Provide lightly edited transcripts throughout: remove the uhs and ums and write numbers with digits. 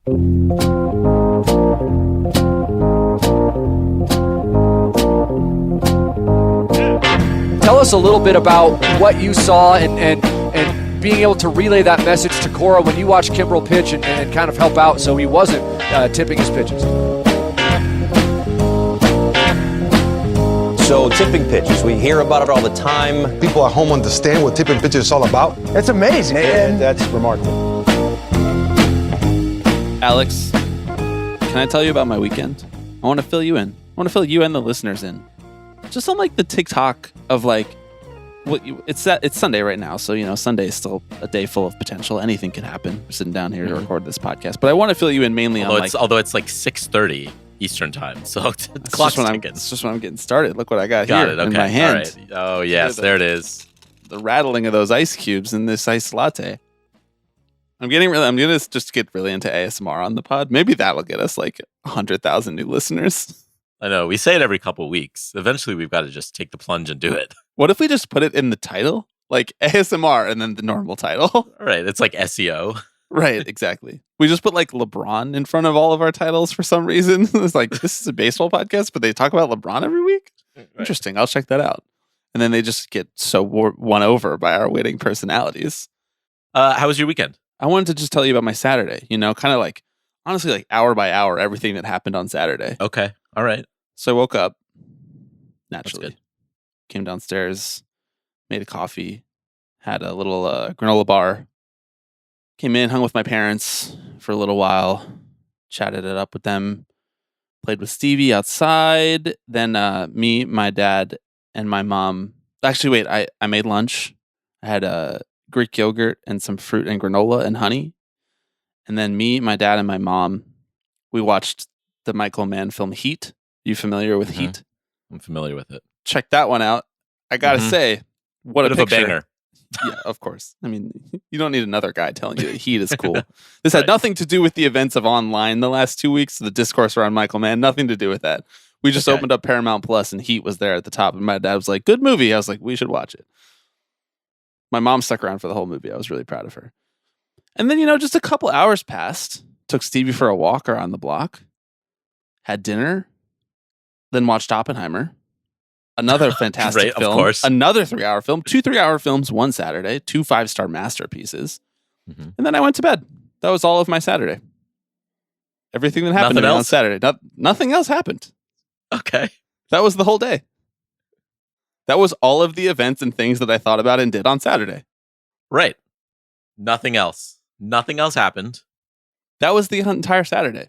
Tell us a little bit about what you saw and being able to relay that message to Cora when you watched Kimbrel pitch and kind of help out so he wasn't tipping his pitches. So tipping pitches, we hear about it all the time. People at home understand what tipping pitches is all about. It's amazing. And That's remarkable. Alex, can I tell you about my weekend? I want to fill you in. I want to fill you and the listeners in. Just on like the TikTok of like, it's Sunday right now, so Sunday is still a day full of potential. Anything can happen. We're sitting down here to record this podcast, but I want to fill you in mainly although it's like 6:30 Eastern time, so clock's ticking. It's just when I'm getting started. Look what I got Got here it. Okay. in my hand. All right. Oh yes, there it is. The rattling of those ice cubes in this iced latte. I'm gonna just get really into ASMR on the pod. Maybe that'll get us like 100,000 new listeners. I know we say it every couple weeks. Eventually, we've got to just take the plunge and do it. What if we just put it in the title, like ASMR, and then the normal title? All right, it's like SEO. Right, exactly. We just put like LeBron in front of all of our titles for some reason. It's like, this is a baseball podcast, but they talk about LeBron every week? Right. Interesting. I'll check that out. And then they just get so won over by our winning personalities. How was your weekend? I wanted to just tell you about my Saturday, kind of like, honestly, like hour by hour, everything that happened on Saturday. Okay. All right. So I woke up, naturally, came downstairs, made a coffee, had a little granola bar, came in, hung with my parents for a little while, chatted it up with them, played with Stevie outside. Then me, my dad, and my mom. Actually, wait, I made lunch. I had Greek yogurt and some fruit and granola and honey. And then me, my dad, and my mom, we watched the Michael Mann film Heat. You familiar with Heat? I'm familiar with it. Check that one out. I gotta say, what a picture. A banger. Yeah, of course. I mean, you don't need another guy telling you that Heat is cool. This had nothing to do with the events of online the last 2 weeks, the discourse around Michael Mann, nothing to do with that. We just opened up Paramount Plus and Heat was there at the top, and my dad was like, good movie. I was like, we should watch it. My mom stuck around for the whole movie. I was really proud of her. And then, just a couple hours passed. Took Stevie for a walk around the block. Had dinner. Then watched Oppenheimer. Another fantastic film. Of course. Another 3-hour film. 2 3-hour films one Saturday. 2 5-star masterpieces. Mm-hmm. And then I went to bed. That was all of my Saturday. Everything that happened to me on Saturday. Nothing else happened. Okay. That was the whole day. That was all of the events and things that I thought about and did on Saturday. Right. Nothing else. Nothing else happened. That was the entire Saturday.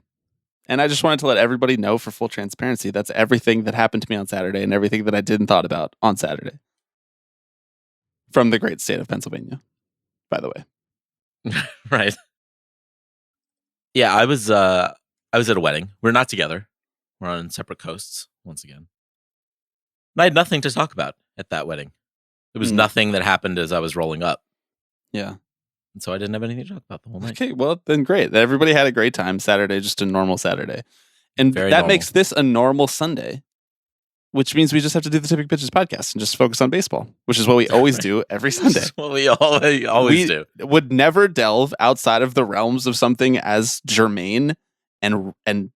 And I just wanted to let everybody know, for full transparency, that's everything that happened to me on Saturday and everything that I did and thought about on Saturday. From the great state of Pennsylvania, by the way. Right. Yeah, I was at a wedding. We're not together. We're on separate coasts once again. And I had nothing to talk about at that wedding. There was nothing that happened as I was rolling up. Yeah. And so I didn't have anything to talk about the whole night. Okay, well, then great. Everybody had a great time Saturday, just a normal Saturday. And Very that normal. makes this a normal Sunday, which means we just have to do the Tipping Pitches podcast and just focus on baseball, which is what we always do every Sunday. That's what we always do. Would never delve outside of the realms of something as germane and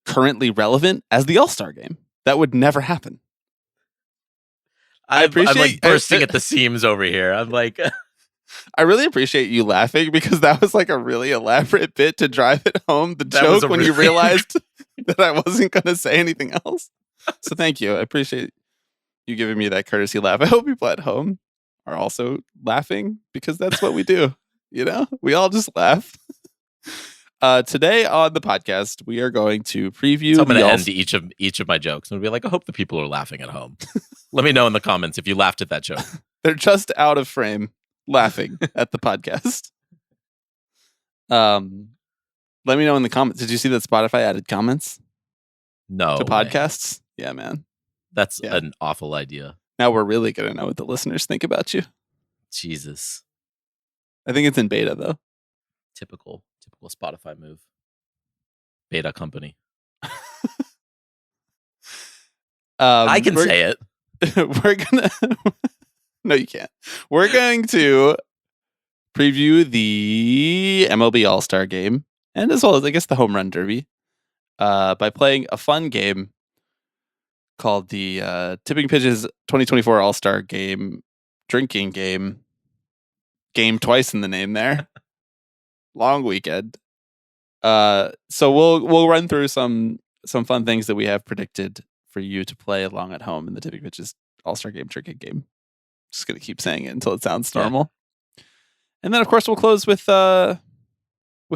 currently relevant as the All-Star game. That would never happen. I'm like bursting at the seams over here. I'm like... I really appreciate you laughing because that was like a really elaborate bit to drive it home. The That was joke when you realized that I wasn't going to say anything else. So thank you. I appreciate you giving me that courtesy laugh. I hope people at home are also laughing because that's what we do. We all just laugh. Today on the podcast, we are going to preview. So I'm going to end each of my jokes and be like, I hope the people are laughing at home. Let me know in the comments if you laughed at that joke. They're just out of frame. Laughing at the podcast. Let me know in the comments. Did you see that Spotify added comments? No. To podcasts? Yeah, man. That's an awful idea. Now we're really going to know what the listeners think about you. Jesus. I think it's in beta, though. Typical Spotify move. Beta company. I can say it. We're going to... No, you can't. We're going to preview the MLB All-Star Game and as well as, I guess, the Home Run Derby by playing a fun game called the Tipping Pitches 2024 All-Star Game Drinking Game. Game twice in the name there. Long weekend. So we'll run through some fun things that we have predicted for you to play along at home in the Tipping Pitches All-Star Game Drinking Game. Just gonna keep saying it until it sounds normal. And then, of course, we'll close with our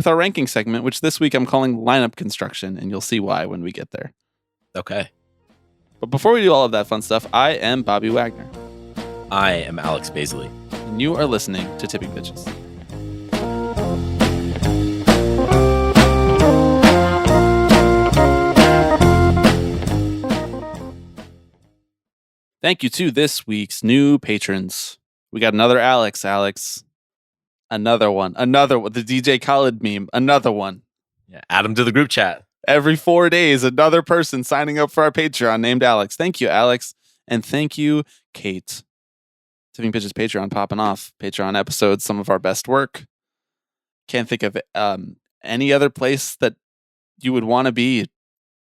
ranking segment, which this week I'm calling lineup construction, and you'll see why when we get there. Okay. But before we do all of that fun stuff, I am Bobby Wagner, I am Alex Baisley. and you are listening to Tipping Pitches. Thank you to this week's new patrons. We got another Alex. Another one. The DJ Khaled meme. Another one. Yeah, add him to the group chat. Every 4 days, another person signing up for our Patreon named Alex. Thank you, Alex. And thank you, Kate. Tipping Pitches Patreon popping off. Patreon episodes, some of our best work. Can't think of any other place that you would want to be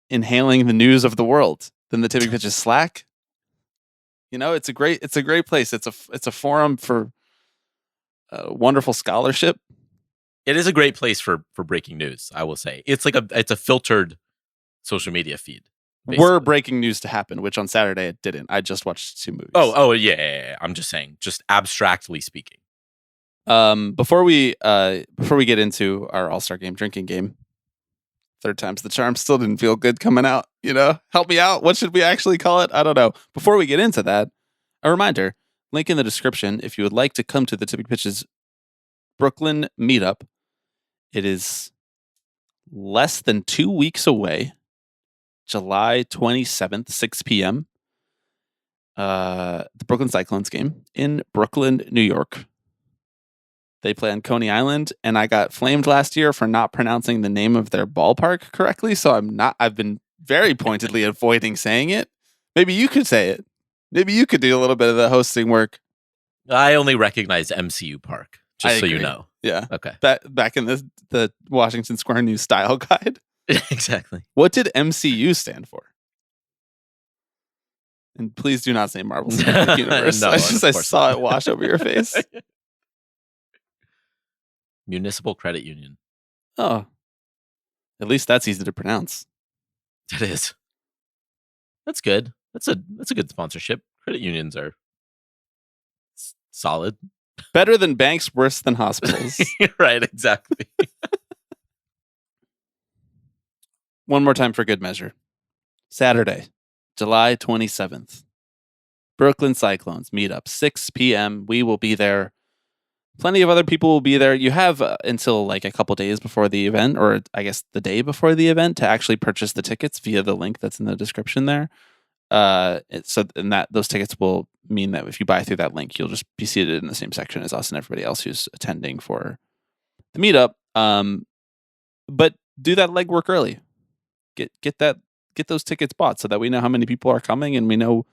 inhaling the news of the world than the Tipping Pitches Slack. You know, it's a great place. It's a forum for wonderful scholarship. It is a great place for breaking news, I will say. It's a filtered social media feed. Basically. Were breaking news to happen, which on Saturday it didn't. I just watched 2 movies. Yeah. I'm just saying, just abstractly speaking. Before we get into our All-Star Game Drinking Game, third time's the charm. Still didn't feel good coming out. You know, help me out. What should we actually call it? I don't know. Before we get into that, a reminder: link in the description if you would like to come to the Tipping Pitches Brooklyn Meetup. It is less than 2 weeks away, July 27th, 6 p.m. The Brooklyn Cyclones game in Brooklyn, New York. They play on Coney Island, and I got flamed last year for not pronouncing the name of their ballpark correctly, so I've been very pointedly avoiding saying it. Maybe you could say it. Maybe you could do a little bit of the hosting work. I only recognize MCU Park, just so you know. Yeah. Okay. Back in the Washington Square News style guide. Exactly. What did MCU stand for? And please do not say Marvel Cinematic Universe. No, I saw not. it wash over your face. Municipal Credit Union. Oh. At least that's easy to pronounce. It is. That's good. That's a good sponsorship. Credit unions are solid. Better than banks, worse than hospitals. Right, exactly. One more time for good measure. Saturday, July 27th. Brooklyn Cyclones Meetup, 6 p.m. We will be there. Plenty of other people will be there. You have until like a couple days before the event, or I guess the day before the event, to actually purchase the tickets via the link that's in the description there. Those tickets will mean that if you buy through that link, you'll just be seated in the same section as us and everybody else who's attending for the meetup. But do that legwork early. Get those tickets bought so that we know how many people are coming and we know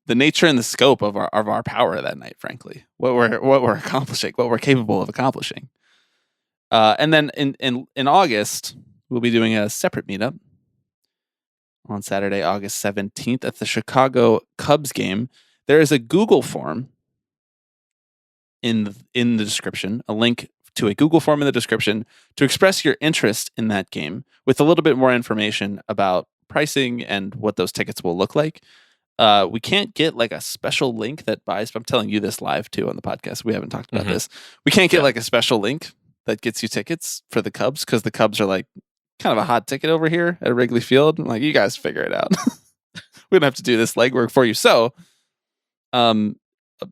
the nature and the scope of our power that night. Frankly, what we're accomplishing, what we're capable of accomplishing. And then in August, we'll be doing a separate meetup on Saturday, August 17th at the Chicago Cubs game. There is a Google form in the description, a link to a Google form in the description to express your interest in that game with a little bit more information about pricing and what those tickets will look like. We can't get like a special link that buys. I'm telling you this live too on the podcast. We haven't talked about this. We can't get like a special link that gets you tickets for the Cubs because the Cubs are like kind of a hot ticket over here at Wrigley Field. I'm like, you guys figure it out. We don't have to do this legwork for you. So,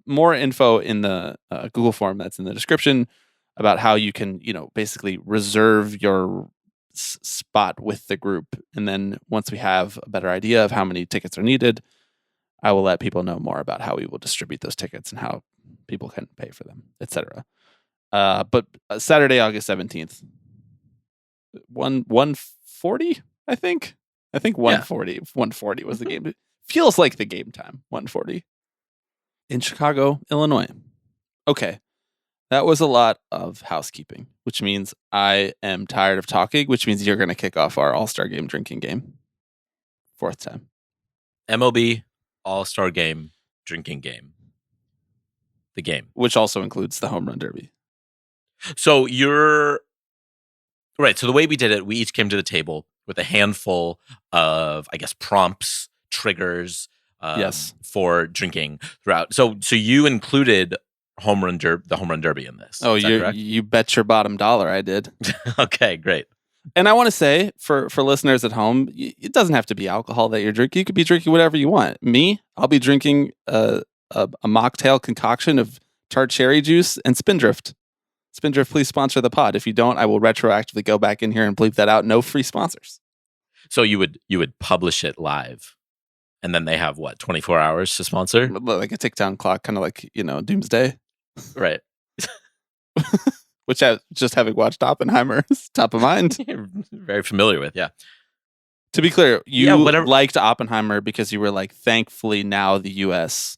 more info in the Google form that's in the description about how you can, basically reserve your spot with the group. And then once we have a better idea of how many tickets are needed, I will let people know more about how we will distribute those tickets and how people can pay for them, etc. But Saturday, August 17th, 140, I think 140. 140 was the game. It feels like the game time. 140 in Chicago, Illinois. Okay. That was a lot of housekeeping, which means I am tired of talking, which means you're going to kick off our All-Star Game drinking game. 4th time. MLB All-Star Game drinking game. The game. Which also includes the home run derby. So you're right. So the way we did it, we each came to the table with a handful of, I guess, prompts, triggers, yes, for drinking throughout. So you included the home run derby in this. Oh, Is that correct? you bet your bottom dollar I did. Okay, great. And I want to say for listeners at home, it doesn't have to be alcohol that you're drinking. You could be drinking whatever you want. Me, I'll be drinking a mocktail concoction of tart cherry juice and Spindrift. Spindrift, please sponsor the pod. If you don't, I will retroactively go back in here and bleep that out. No free sponsors. So you would publish it live, and then they have what, 24 hours to sponsor? Like a tick-down clock, kind of like, Doomsday. Right. Which just having watched Oppenheimer is top of mind. You're very familiar with, yeah. To be clear, you whatever. liked Oppenheimer because you were like, thankfully now the U.S.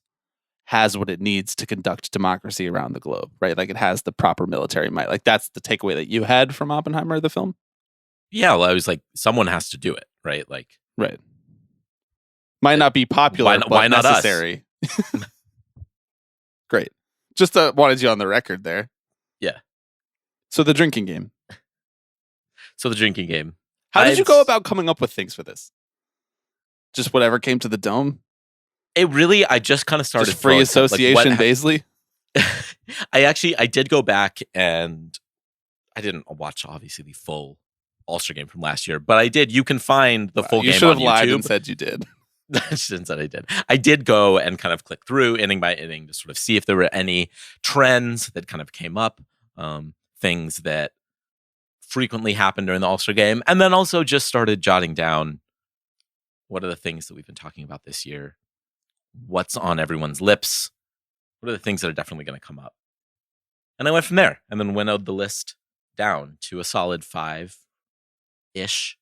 has what it needs to conduct democracy around the globe, right? Like it has the proper military might. Like that's the takeaway that you had from Oppenheimer, the film? Yeah, well, I was like, someone has to do it, right? Like, right. Might not be popular, but why not necessary. Great. Just wanted you on the record there. Yeah. So the drinking game. How did you go about coming up with things for this? Just whatever came to the dome? I just kind of started just free association, Baisley? I did go back and I didn't watch, obviously, the full All-Star Game from last year, but I did. You can find the full game on YouTube. You should have lied and said you did. I shouldn't say I did. I did go and kind of click through inning by inning to sort of see if there were any trends that kind of came up, things that frequently happened during the All-Star Game, and then also just started jotting down what are the things that we've been talking about this year, what's on everyone's lips, what are the things that are definitely going to come up. And I went from there and then winnowed the list down to a solid 5-ish.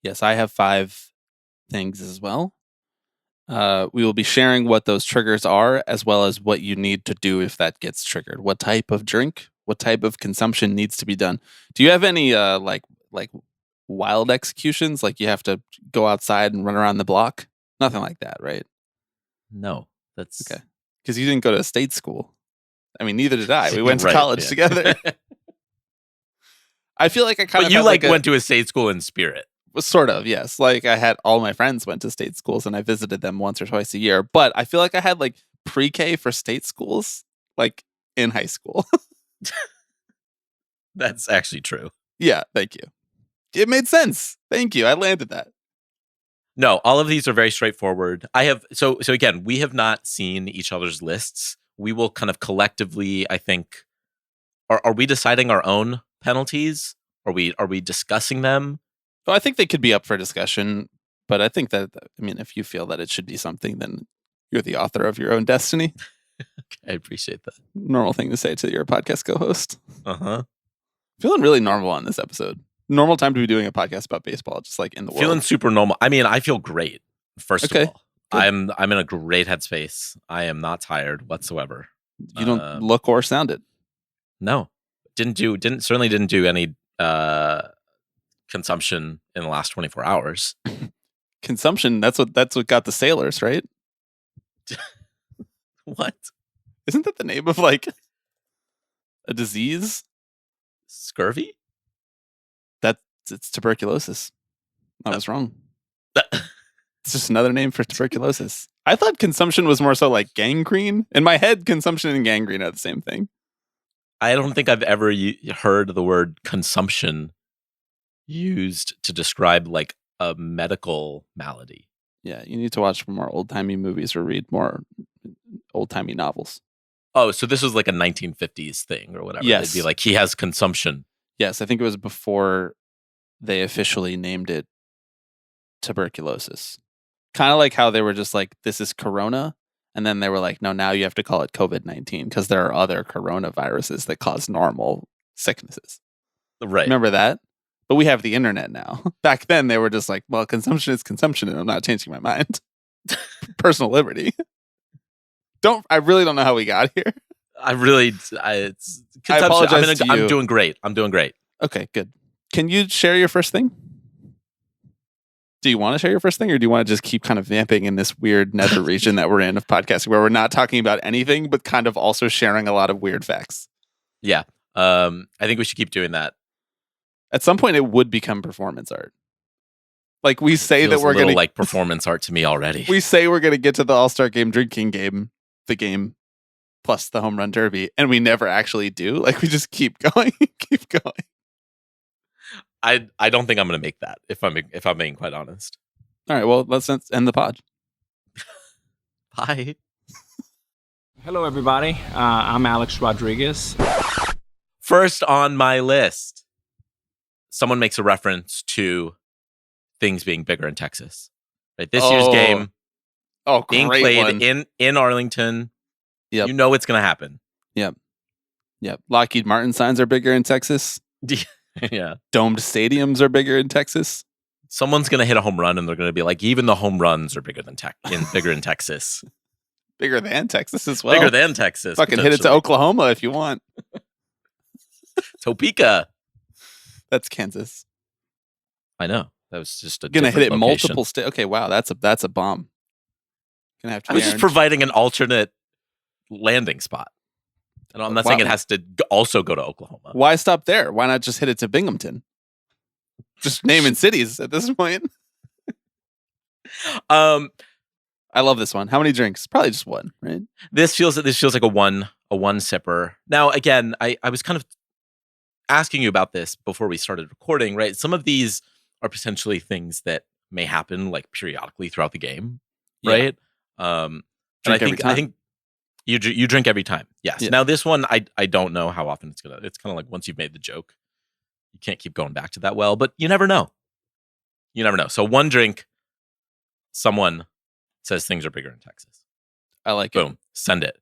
Yes, I have 5 things as well. We will be sharing what those triggers are, as well as what you need to do if that gets triggered. What type of drink, what type of consumption needs to be done. Do you have any like wild executions? Like you have to go outside and run around the block? Nothing like that, right? No, that's okay. Because you didn't go to state school. I mean, neither did I. We went to college together. I feel like I kind of. But you went to a state school in spirit. Sort of, yes. Like I had all my friends went to state schools and I visited them once or twice a year. But I feel like I had like pre-K for state schools, like in high school. That's actually true. Yeah, thank you. It made sense. Thank you. I landed that. No, all of these are very straightforward. I have so again, we have not seen each other's lists. We will kind of collectively, I think, are we deciding our own penalties? Are we discussing them? Well, I think they could be up for discussion, but I think that, I mean, if you feel that it should be something, then you're the author of your own destiny. Okay, I appreciate that. Normal thing to say to your podcast co-host. Uh-huh. Feeling really normal on this episode. Normal time to be doing a podcast about baseball, just like in the world. Feeling super normal. I mean, I feel great, first of all. Good. I'm in a great headspace. I am not tired whatsoever. You don't look or sound it. No. Certainly didn't do any consumption in the last 24 hours. Consumption, that's what got the sailors, right? What? Isn't that the name of like a disease? Scurvy? It's tuberculosis. I was wrong. It's just another name for tuberculosis. I thought consumption was more so like gangrene. In my head, consumption and gangrene are the same thing. I don't think I've ever heard the word consumption used to describe like a medical malady. Yeah, you need to watch more old-timey movies or read more old-timey novels. Oh, so this was like a 1950s thing or whatever. Yes. They'd be like, he has consumption. Yes, I think it was before they officially named it tuberculosis. Kind of like how they were just like, this is corona. And then they were like, no, now you have to call it COVID-19 because there are other coronaviruses that cause normal sicknesses. Right. Remember that? But we have the internet now. Back then, they were just like, well, consumption is consumption, and I'm not changing my mind. Personal liberty. I really don't know how we got here. It's I apologize to you. I'm doing great. Okay, good. Can you share your first thing? Do you want to share your first thing, or do you want to just keep kind of vamping in this weird nether region that we're in of podcasting, where we're not talking about anything, but kind of also sharing a lot of weird facts? Yeah. I think we should keep doing that. At some point, it would become performance art. Like we say that we're going to like performance art to me already. We say we're going to get to the All-Star Game drinking game, the game plus the home run derby, and we never actually do. Like we just keep going, keep going. I don't think I'm going to make that if I'm being quite honest. All right, well, let's end the pod. Bye. Hello, everybody. I'm Alex Rodriguez. First on my list, someone makes a reference to things being bigger in Texas. Right, this year's game, being played in Arlington. Yep. You know it's going to happen. Yep. Lockheed Martin signs are bigger in Texas. Yeah. Domed stadiums are bigger in Texas. Someone's going to hit a home run, and they're going to be like, even the home runs are bigger in Texas. Bigger than Texas as well. Bigger than Texas. Fucking hit it to Oklahoma if you want. Topeka. That's Kansas. I know. That was just gonna hit it multiple states. Okay, wow, that's a bomb. Gonna have to. I was just providing an alternate landing spot, and I'm not saying it has to also go to Oklahoma. Why stop there? Why not just hit it to Binghamton? Just naming cities at this point. I love this one. How many drinks? Probably just one, right? This feels like a one sipper. Now, again, I was kind of asking you about this before we started recording, right? Some of these are potentially things that may happen like periodically throughout the game, right? And I think you drink every time. Yes. Yeah. Now this one, I don't know how often it's kind of like once you've made the joke, you can't keep going back to that well, but you never know. So one drink, someone says things are bigger in Texas. I like it. Boom. Send it.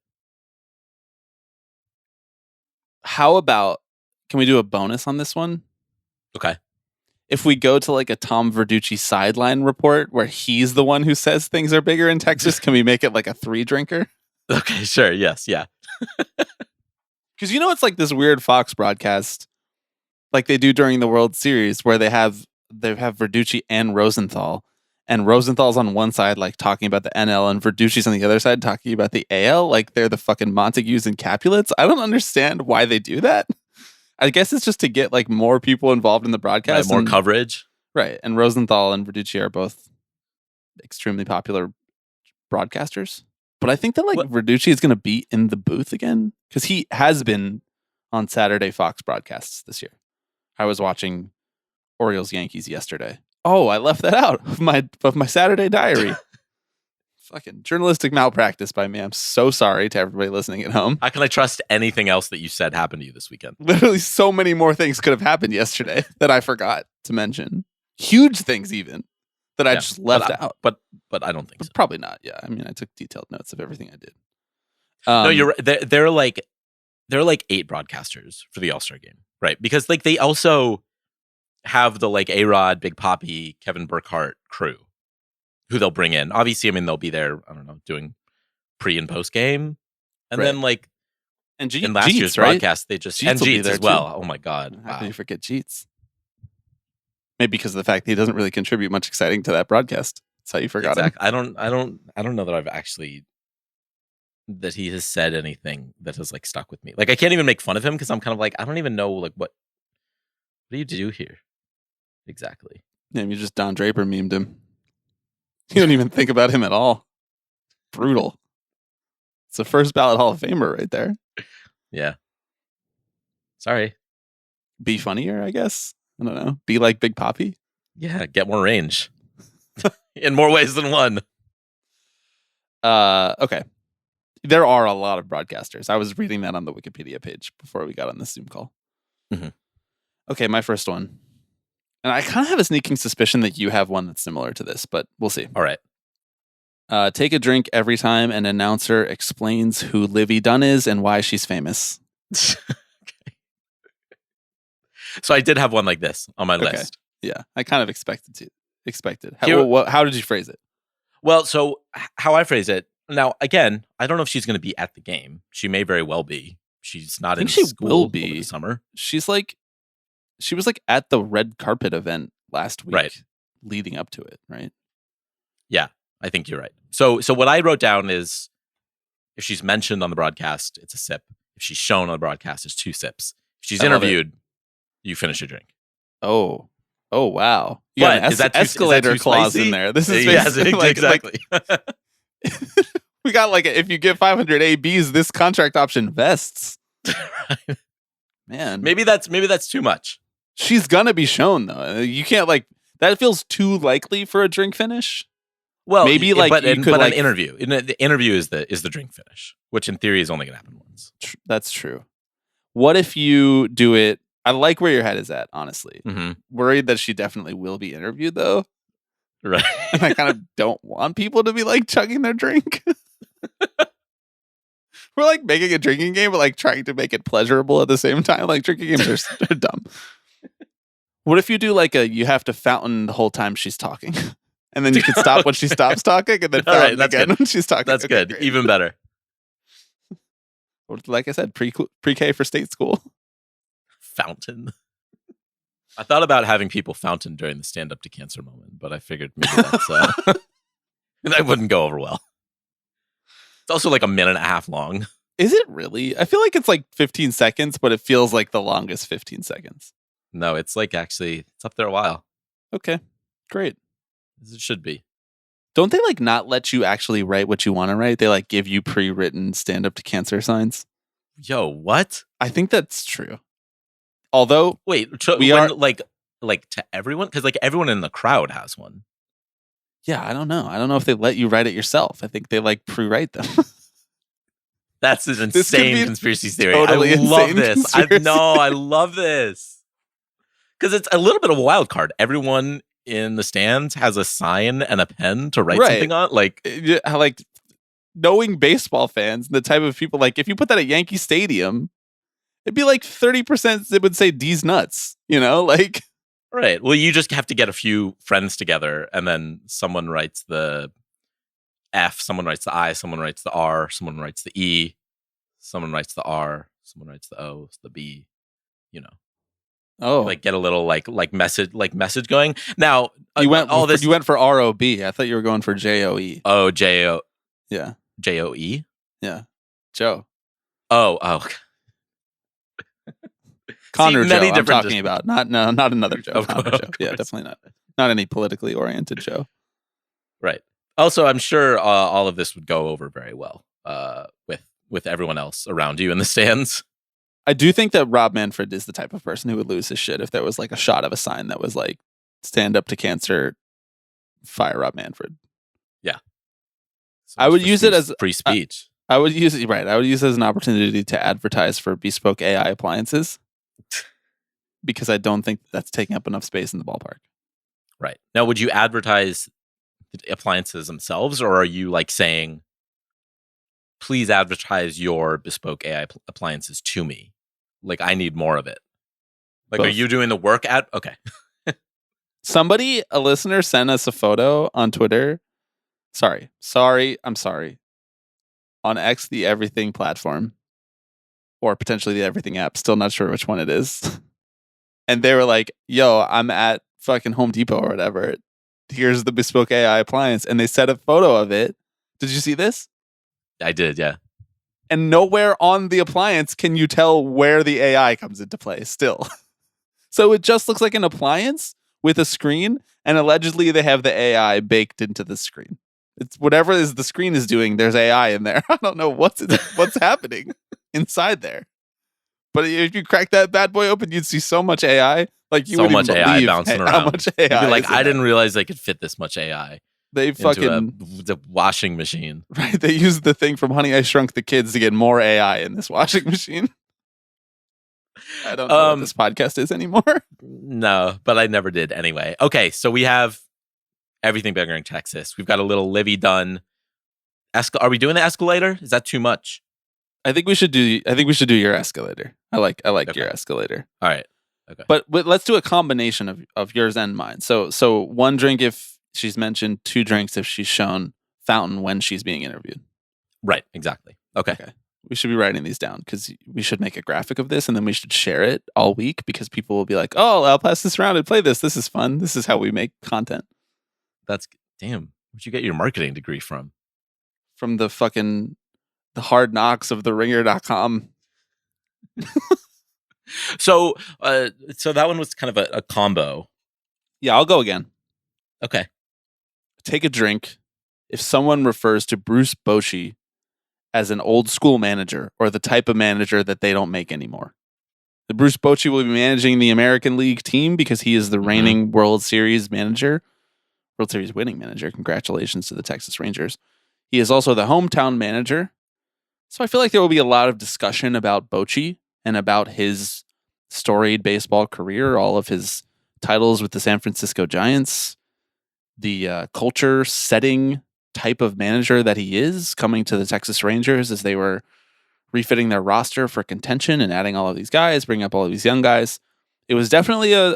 How about, can we do a bonus on this one? Okay. If we go to like a Tom Verducci sideline report where he's the one who says things are bigger in Texas, can we make it like a 3-drinker? Okay, sure. Yes. Yeah. Because it's like this weird Fox broadcast like they do during the World Series where they have Verducci and Rosenthal. And Rosenthal's on one side, like talking about the NL, and Verducci's on the other side talking about the AL. Like they're the fucking Montagues and Capulets. I don't understand why they do that. I guess it's just to get like more people involved in the broadcast, more coverage, right? And Rosenthal and Verducci are both extremely popular broadcasters. But I think that Verducci is going to be in the booth again because he has been on Saturday Fox broadcasts this year. I was watching Orioles Yankees yesterday. Oh, I left that out of my Saturday diary. Fucking journalistic malpractice by me. I'm so sorry to everybody listening at home. How can I trust anything else that you said happened to you this weekend? Literally so many more things could have happened yesterday that I forgot to mention. Huge things even that I just left out. But I don't think so. Probably not. Yeah. I mean, I took detailed notes of everything I did. No, you're right. There are like 8 broadcasters for the All-Star game, right? Because like they also have the like A-Rod, Big Papi, Kevin Burkhardt crew who they'll bring in. Obviously, I mean, they'll be there, I don't know, doing pre and post game. And then like in last year's broadcast, they just and Jeets as well. Too. Oh my God. How can you forget Jeets? Maybe because of the fact that he doesn't really contribute much exciting to that broadcast. That's how you forgot him. I don't know that I've actually that he has said anything that has like stuck with me. Like I can't even make fun of him because I'm kind of like, I don't even know like what do you do here? Exactly. Yeah, you just Don Draper memed him. You don't even think about him at all. Brutal. It's a first ballot Hall of Famer right there. Yeah. Sorry. Be funnier, I guess. I don't know. Be like Big Papi. Yeah, get more range. In more ways than one. Okay. There are a lot of broadcasters. I was reading that on the Wikipedia page before we got on this Zoom call. Mm-hmm. Okay, my first one. And I kind of have a sneaking suspicion that you have one that's similar to this, but we'll see. All right. Take a drink every time an announcer explains who Livy Dunn is and why she's famous. Okay. So I did have one like this on my list. Yeah, I kind of expected. How did you phrase it? Well, so how I phrase it, Now, again, I don't know if she's going to be at the game. She may very well be. She's not in think she school will over be. the summer. She was like at the red carpet event last week, Right. leading up to it, right? Yeah, I think you're right. So what I wrote down is if she's mentioned on the broadcast, it's a sip. If she's shown on the broadcast, it's 2 sips. If she's I love it. interviewed, you finish your drink. Oh wow! You got But an is that too- escalator is that too clause spicy? in there. This is Yes, basically exactly. we got like if you get 500 ABs, this contract option vests. Man, maybe that's too much. she's gonna be shown though. You can't like that feels too likely for a drink finish. Well, Maybe, like, but, you could, but like- an interview. The interview is the drink finish, which in theory is only going to happen once. That's true. What if you do it? I like where your head is at, honestly. Mm-hmm. Worried that she definitely will be interviewed though. Right. And I kind of don't want people to be like chugging their drink. We're like making a drinking game, but like trying to make it pleasurable at the same time. Like drinking games are dumb. What if you do like you have to fountain the whole time she's talking, and then you can stop when she stops talking, and then All right, fountain that's again good. when she's talking. That's Okay, good. great. Even better. Like I said, pre-K for state school. Fountain. I thought about having people fountain during the stand up to cancer moment, but I figured maybe that's that wouldn't go over well. It's also like a minute and a half long. Is it really? I feel like it's like 15 seconds, but it feels like the longest 15 seconds. No, it's like actually it's up there a while. Okay, great. As it should be. Don't they like not let you actually write what you want to write? They like give you pre-written stand up to cancer signs. Yo, what? I think that's true. Although Wait, We when, are- like to everyone? Because like everyone in the crowd has one. yeah, I don't know. I don't know if they let you write it yourself. I think they like pre-write them. That's an This could be insane a conspiracy theory. totally I love insane this. conspiracy. I love this. Because it's a little bit of a wild card. Everyone in the stands has a sign and a pen to write Right. something on. Like, Like knowing baseball fans, the type of people like if you put that at Yankee Stadium, it'd be like 30% that would say D's nuts, you know? Like right. Well, you just have to get a few friends together and then someone writes the F, someone writes the I, someone writes the R, someone writes the E, someone writes the R, someone writes the O, the B, you know. oh, Like get a little like message going. Now you went all this you went for ROB. I thought you were going for JOE. Oh, J-O-E? Yeah. Yeah. Joe. Oh. Connor See, Joe. many I'm different talking about. Not another Joe. Of Connor course, Joe. of Yeah, course. definitely not. Not any politically oriented Joe. Right. Also, I'm sure all of this would go over very well with everyone else around you in the stands. I do think that Rob Manfred is the type of person who would lose his shit if there was like a shot of a sign that was like stand up to cancer, fire Rob Manfred. So I would for use it as free speech. I would use it right. I would use it as an opportunity to advertise for bespoke AI appliances because I don't think that's taking up enough space in the ballpark. Right. Now, would you advertise the appliances themselves, or are you like saying, please advertise your bespoke AI appliances to me? Like, I need more of it. Like, are Both. you doing the work at? Okay. Somebody, a listener, sent us a photo on Twitter. I'm sorry. On X, the Everything platform, or potentially the Everything app. Still not sure which one it is. And they were like, yo, I'm at fucking Home Depot or whatever. Here's the bespoke AI appliance. And they sent a photo of it. Did you see this? I did, yeah. And nowhere on the appliance can you tell where the AI comes into play still. So it just looks like an appliance with a screen, and allegedly they have the AI baked into the screen. It's whatever is the screen is doing, there's AI in there. I don't know what's happening inside there. But if you crack that bad boy open, you'd see so much AI. Like you So wouldn't much even AI believe bouncing how around. much You'd AI be like, is in I there. didn't realize they could fit this much AI They into fucking the washing machine. right. They used the thing from Honey I Shrunk the Kids to get more AI in this washing machine. I don't know what this podcast is anymore. No, but I never did anyway. Okay, so we have everything bigger in Texas. We've got a little Livy done. Are we doing the escalator? Is that too much? I think we should do your escalator. I like Okay. your escalator. All right. Okay. But let's do a combination of yours and mine. So one drink if she's mentioned, 2 drinks if she's shown, fountain when she's being interviewed. Right, exactly. Okay. We should be writing these down because we should make a graphic of this and then we should share it all week because people will be like, oh, I'll pass this around and play this. This is fun. This is how we make content. That's damn. Where'd you get your marketing degree from? From the hard knocks of the ringer.com. So that one was kind of a combo. Yeah, I'll go again. Okay. Take a drink if someone refers to Bruce Bochy as an old school manager or the type of manager that they don't make anymore. The Bruce Bochy will be managing the American League team because he is the reigning World Series winning manager. Congratulations to the Texas Rangers. He is also the hometown manager. So I feel like there will be a lot of discussion about Bochy and about his storied baseball career, all of his titles with the San Francisco Giants, the culture setting type of manager that he is coming to the Texas Rangers as they were refitting their roster for contention and adding all of these guys, bringing up all of these young guys. It was definitely a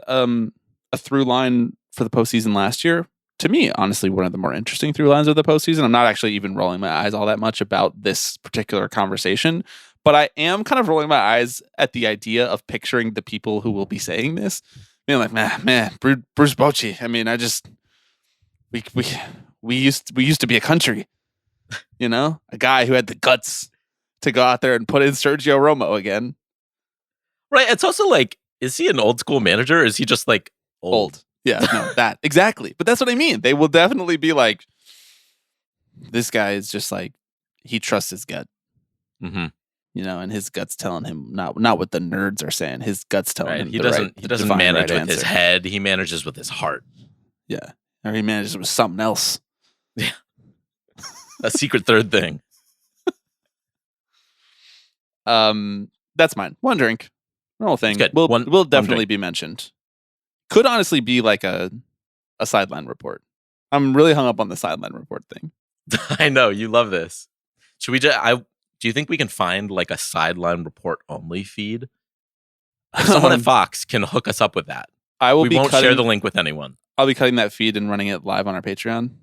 through line for the postseason last year. To me, honestly, one of the more interesting through lines of the postseason. I'm not actually even rolling my eyes all that much about this particular conversation, but I am kind of rolling my eyes at the idea of picturing the people who will be saying this. Being like, man, Bruce Bochy. I mean, we used to be a country, a guy who had the guts to go out there and put in Sergio Romo again. Right. It's also like, is he an old school manager? Or is he just like old? Yeah, no, that exactly. But that's what I mean. They will definitely be like, this guy is just like, he trusts his gut, and his gut's telling him not what the nerds are saying. His gut's telling him he doesn't manage with his head. He manages with his heart. Yeah, or he manages with something else. Yeah, a secret third thing. That's mine. One drink, normal thing. Good. Will definitely be mentioned. Could honestly be like a sideline report. I'm really hung up on the sideline report thing. I know you love this. Should we just? Do you think we can find like a sideline report only feed? If someone at Fox can hook us up with that, we won't share the link with anyone. I'll be cutting that feed and running it live on our Patreon.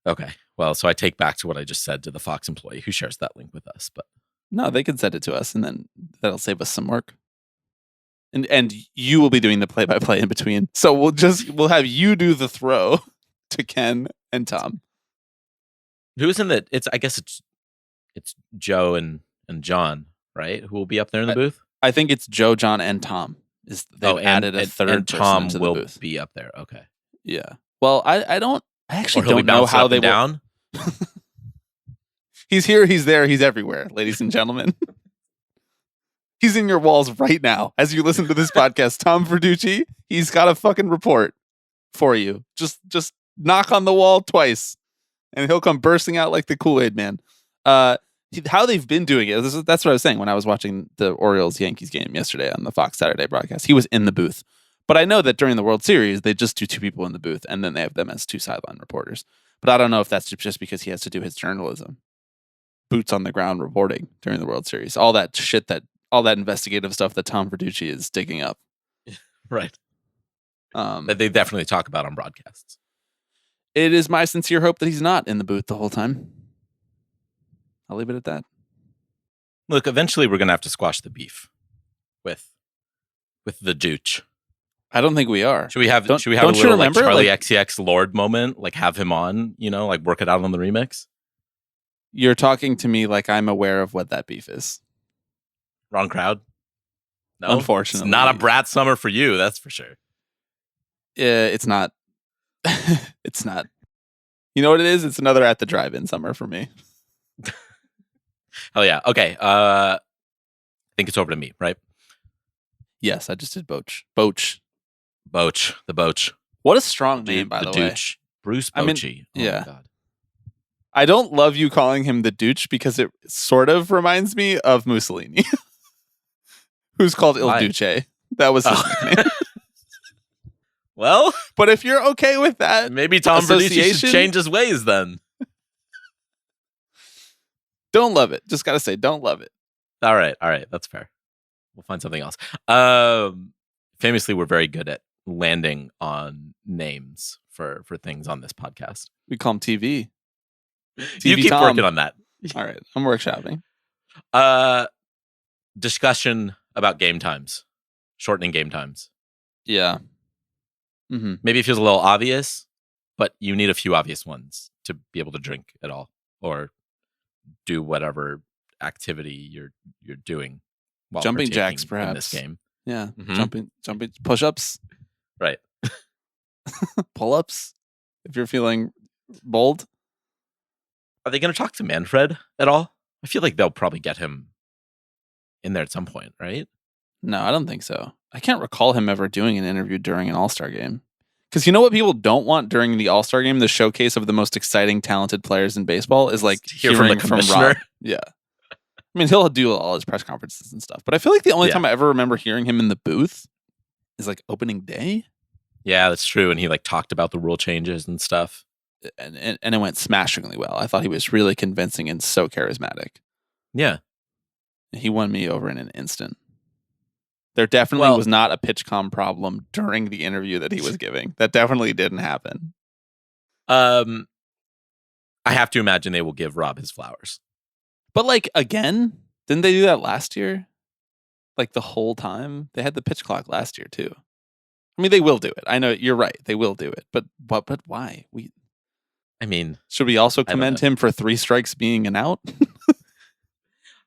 Okay. Well, so I take back to what I just said to the Fox employee who shares that link with us. But no, they can send it to us, and then that'll save us some work. And you will be doing the play-by-play in between. So we'll have you do the throw to Ken and Tom. Who's in the? I guess it's Joe and John, right? Who will be up there in the booth? I think it's Joe, John, and Tom. They've added a third and Tom person will the booth. be up there. Okay. Yeah. Well, I actually don't know how they down. He's here. He's there. He's everywhere, ladies and gentlemen. He's in your walls right now as you listen to this podcast. Tom Verducci, he's got a fucking report for you. Just knock on the wall twice, and he'll come bursting out like the Kool-Aid man. How they've been doing it. That's what I was saying when I was watching the Orioles-Yankees game yesterday on the Fox Saturday broadcast. He was in the booth. But I know that during the World Series, they just do two people in the booth, and then they have them as two sideline reporters. But I don't know if that's just because he has to do his journalism. Boots on the ground reporting during the World Series. All that shit all that investigative stuff that Tom Verducci is digging up. Right. That they definitely talk about on broadcasts. It is my sincere hope that he's not in the booth the whole time. I'll leave it at that. Look, eventually we're going to have to squash the beef with the douche. I don't think we are. Should we have a little like Charlie XCX Lord moment? Like have him on, like work it out on the remix? You're talking to me like I'm aware of what that beef is. Wrong crowd? No, unfortunately. It's not a brat summer for you, that's for sure. It's not. It's not. You know what it is? It's another at the drive-in summer for me. Hell yeah. Okay. I think it's over to me, right? Yes, I just did Boch. Boch. The Boch. What a strong name, by the way. Douche. Bruce Bochy. Yeah. My God. I don't love you calling him the douche because it sort of reminds me of Mussolini, who's called Il Duce. That was his nickname. Well, but if you're okay with that, maybe Tom Verducci should change his ways then. Don't love it. Just gotta say, don't love it. All right, that's fair. We'll find something else. Famously, we're very good at landing on names for things on this podcast. We call him TV. You keep Tom. working on that. All right, I'm workshopping. Discussion about game times, shortening game times. Yeah. Mm-hmm. Maybe it feels a little obvious, but you need a few obvious ones to be able to drink at all or do whatever activity you're doing while Jumping partaking jacks, in perhaps. this game. Yeah, Mhm. jumping, push-ups, Right. pull-ups. If you're feeling bold, Are they going to talk to Manfred at all? I feel like they'll probably get him in there at some point, right? no, I don't think so. I can't recall him ever doing an interview during an All-Star game. Because you know what people don't want during the All-Star game, the showcase of the most exciting, talented players in baseball, is like Hear from the hearing commissioner. Rob. Yeah. I mean, he'll do all his press conferences and stuff. But I feel like the only Yeah. time I ever remember hearing him in the booth is like opening day. Yeah, that's true. And he like talked about the rule changes and stuff. And it went smashingly well. I thought he was really convincing and so charismatic. Yeah. He won me over in an instant. There definitely Well- was not a pitch-com problem during the interview that he was giving. That definitely didn't happen. I have to imagine they will give Rob his flowers. But like again, didn't they do that last year? Like the whole time? They had the pitch clock last year too. I mean, they will do it. I know you're right. They will do it. But why? I mean, Should we also don't commend know. him for 3 strikes being an out?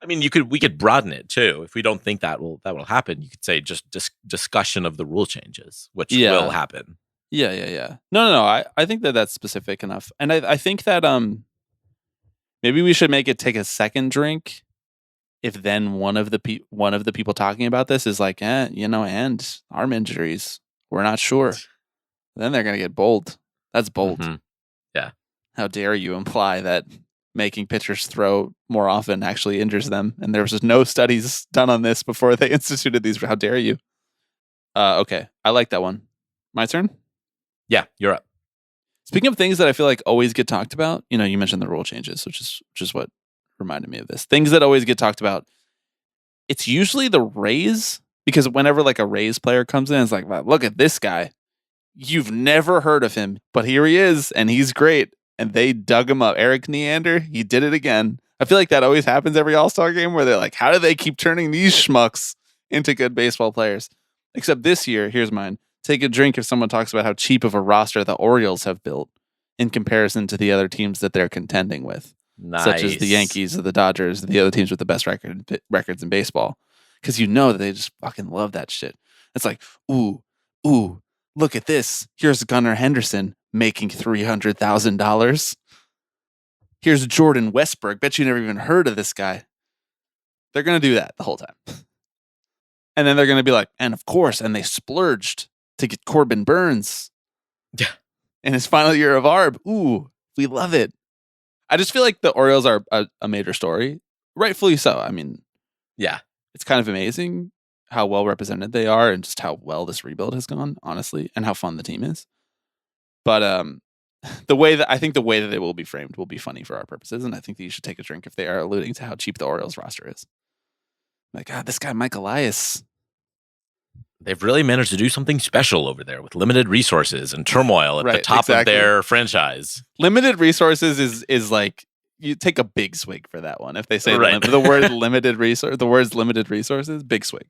we could broaden it too. If we don't think that will happen, you could say just discussion of the rule changes, which Yeah. will happen. Yeah. No. I think that's specific enough. And I think that maybe we should make it take a second drink if then one of the people talking about this is like, and arm injuries. We're not sure. Then they're going to get bold. That's bold. Mhm. Yeah. How dare you imply that making pitchers throw more often actually injures them? And there was just no studies done on this before they instituted these. How dare you? Okay. I like that one. My turn? Yeah, you're up. Speaking of things that I feel like always get talked about, you mentioned the rule changes, which is what reminded me of this. Things that always get talked about. It's usually the Rays, because whenever like a Rays player comes in, it's like, wow, look at this guy. You've never heard of him, but here he is, and he's great. And they dug him up. Eric Neander, he did it again. I feel like that always happens every All-Star game where they're like, how do they keep turning these schmucks into good baseball players? Except this year, here's mine. Take a drink if someone talks about how cheap of a roster the Orioles have built in comparison to the other teams that they're contending with, such as the Yankees or the Dodgers, the other teams with the best records in baseball. Because that they just fucking love that shit. It's like, ooh, look at this. Here's Gunnar Henderson making $300,000. Here's Jordan Westberg. Bet you never even heard of this guy. They're going to do that the whole time. And then they're going to be like, and of course, and they splurged to get Corbin Burns. Yeah. In his final year of ARB. Ooh, we love it. I just feel like the Orioles are a major story. Rightfully so. I mean, Yeah. it's kind of amazing how well represented they are and just how well this rebuild has gone, honestly, and how fun the team is. But I think the way that it will be framed will be funny for our purposes, and I think that you should take a drink if they are alluding to how cheap the Orioles roster is. Like, this guy Mike Elias. They've really managed to do something special over there with limited resources and turmoil at the Right, top exactly. of their franchise. Limited resources is like, you take a big swig for that one. If they say Right. the word limited resource, the words limited resources, big swig.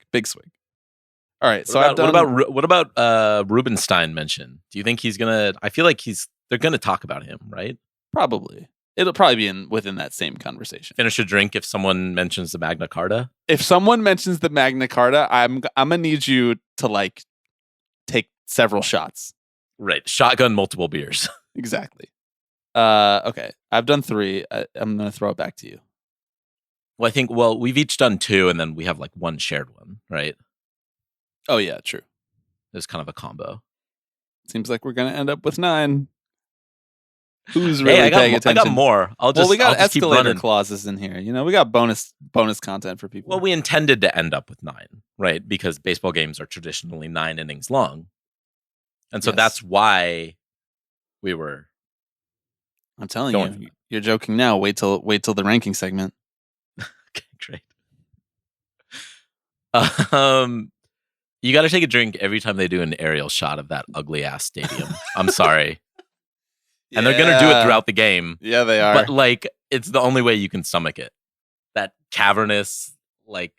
All right, What about Rubenstein mention? Do you think he's gonna? I feel like they're gonna talk about him, right? probably it'll probably be within that same conversation. Finish a drink if someone mentions the Magna Carta. If someone mentions the Magna Carta, I'm gonna need you to like take several shots. Right, shotgun multiple beers. Exactly. Okay, I've done 3. I'm gonna throw it back to you. Well, I think we've each done 2, and then we have like one shared one, right? Oh yeah, true. There's kind of a combo. Seems like we're gonna end up with 9. Who's really Hey, paying attention? I got more. Well, we got I'll just keep escalator running. clauses in here. We got bonus content for people. Well, we intended to end up with 9, right? Because baseball games are traditionally 9 innings long, and so Yes. that's why we were. I'm telling going for you, you're joking now. Wait till the ranking segment. Okay, great. You got to take a drink every time they do an aerial shot of that ugly ass stadium. I'm sorry, and they're gonna do it throughout the game. Yeah, they are. But like, it's the only way you can stomach it. That cavernous, like,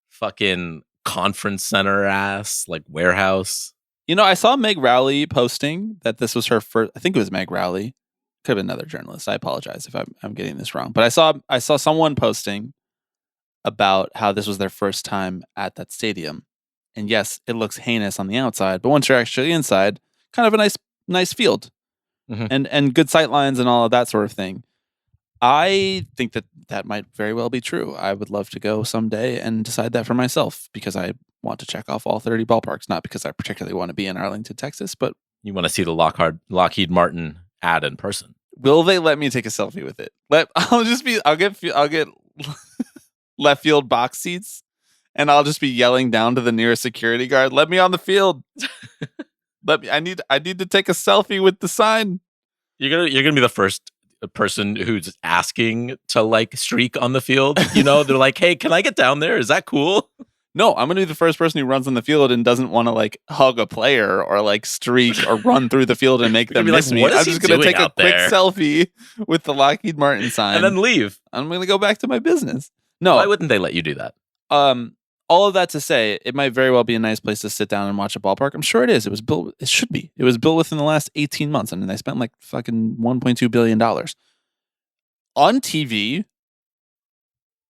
fucking conference center ass, like, warehouse. You know, I saw Meg Rowley posting that this was her first. I think it was Meg Rowley. Could have been another journalist. I apologize if I'm getting this wrong. But I saw someone posting about how this was their first time at that stadium. And yes, it looks heinous on the outside, but once you're actually inside, kind of a nice field. And good sight lines and all of that sort of thing. I think that might very well be true. I would love to go someday and decide that for myself because I want to check off all 30 ballparks, not because I particularly want to be in Arlington, Texas, but You want to see the Lockheed Martin ad in person. will they let me take a selfie with it? I'll get left field box seats and I'll just be yelling down to the nearest security guard, "Let me on the field." I need to take a selfie with the sign. You're gonna be the first person who's asking to like streak on the field. You know, they're like, "Hey, can I get down there? Is that cool?" No, I'm gonna be the first person who runs on the field and doesn't want to like hug a player or like streak or run through the field and make them miss me. "What is I'm he just gonna doing take a out quick there?" selfie with the Lockheed Martin sign and then leave. I'm gonna go back to my business. No, Why wouldn't they let you do that? all of that to say, it might very well be a nice place to sit down and watch a ballpark. I'm sure it is. It should be. It was built within the last 18 months. I mean, they spent like fucking $1.2 billion. On TV,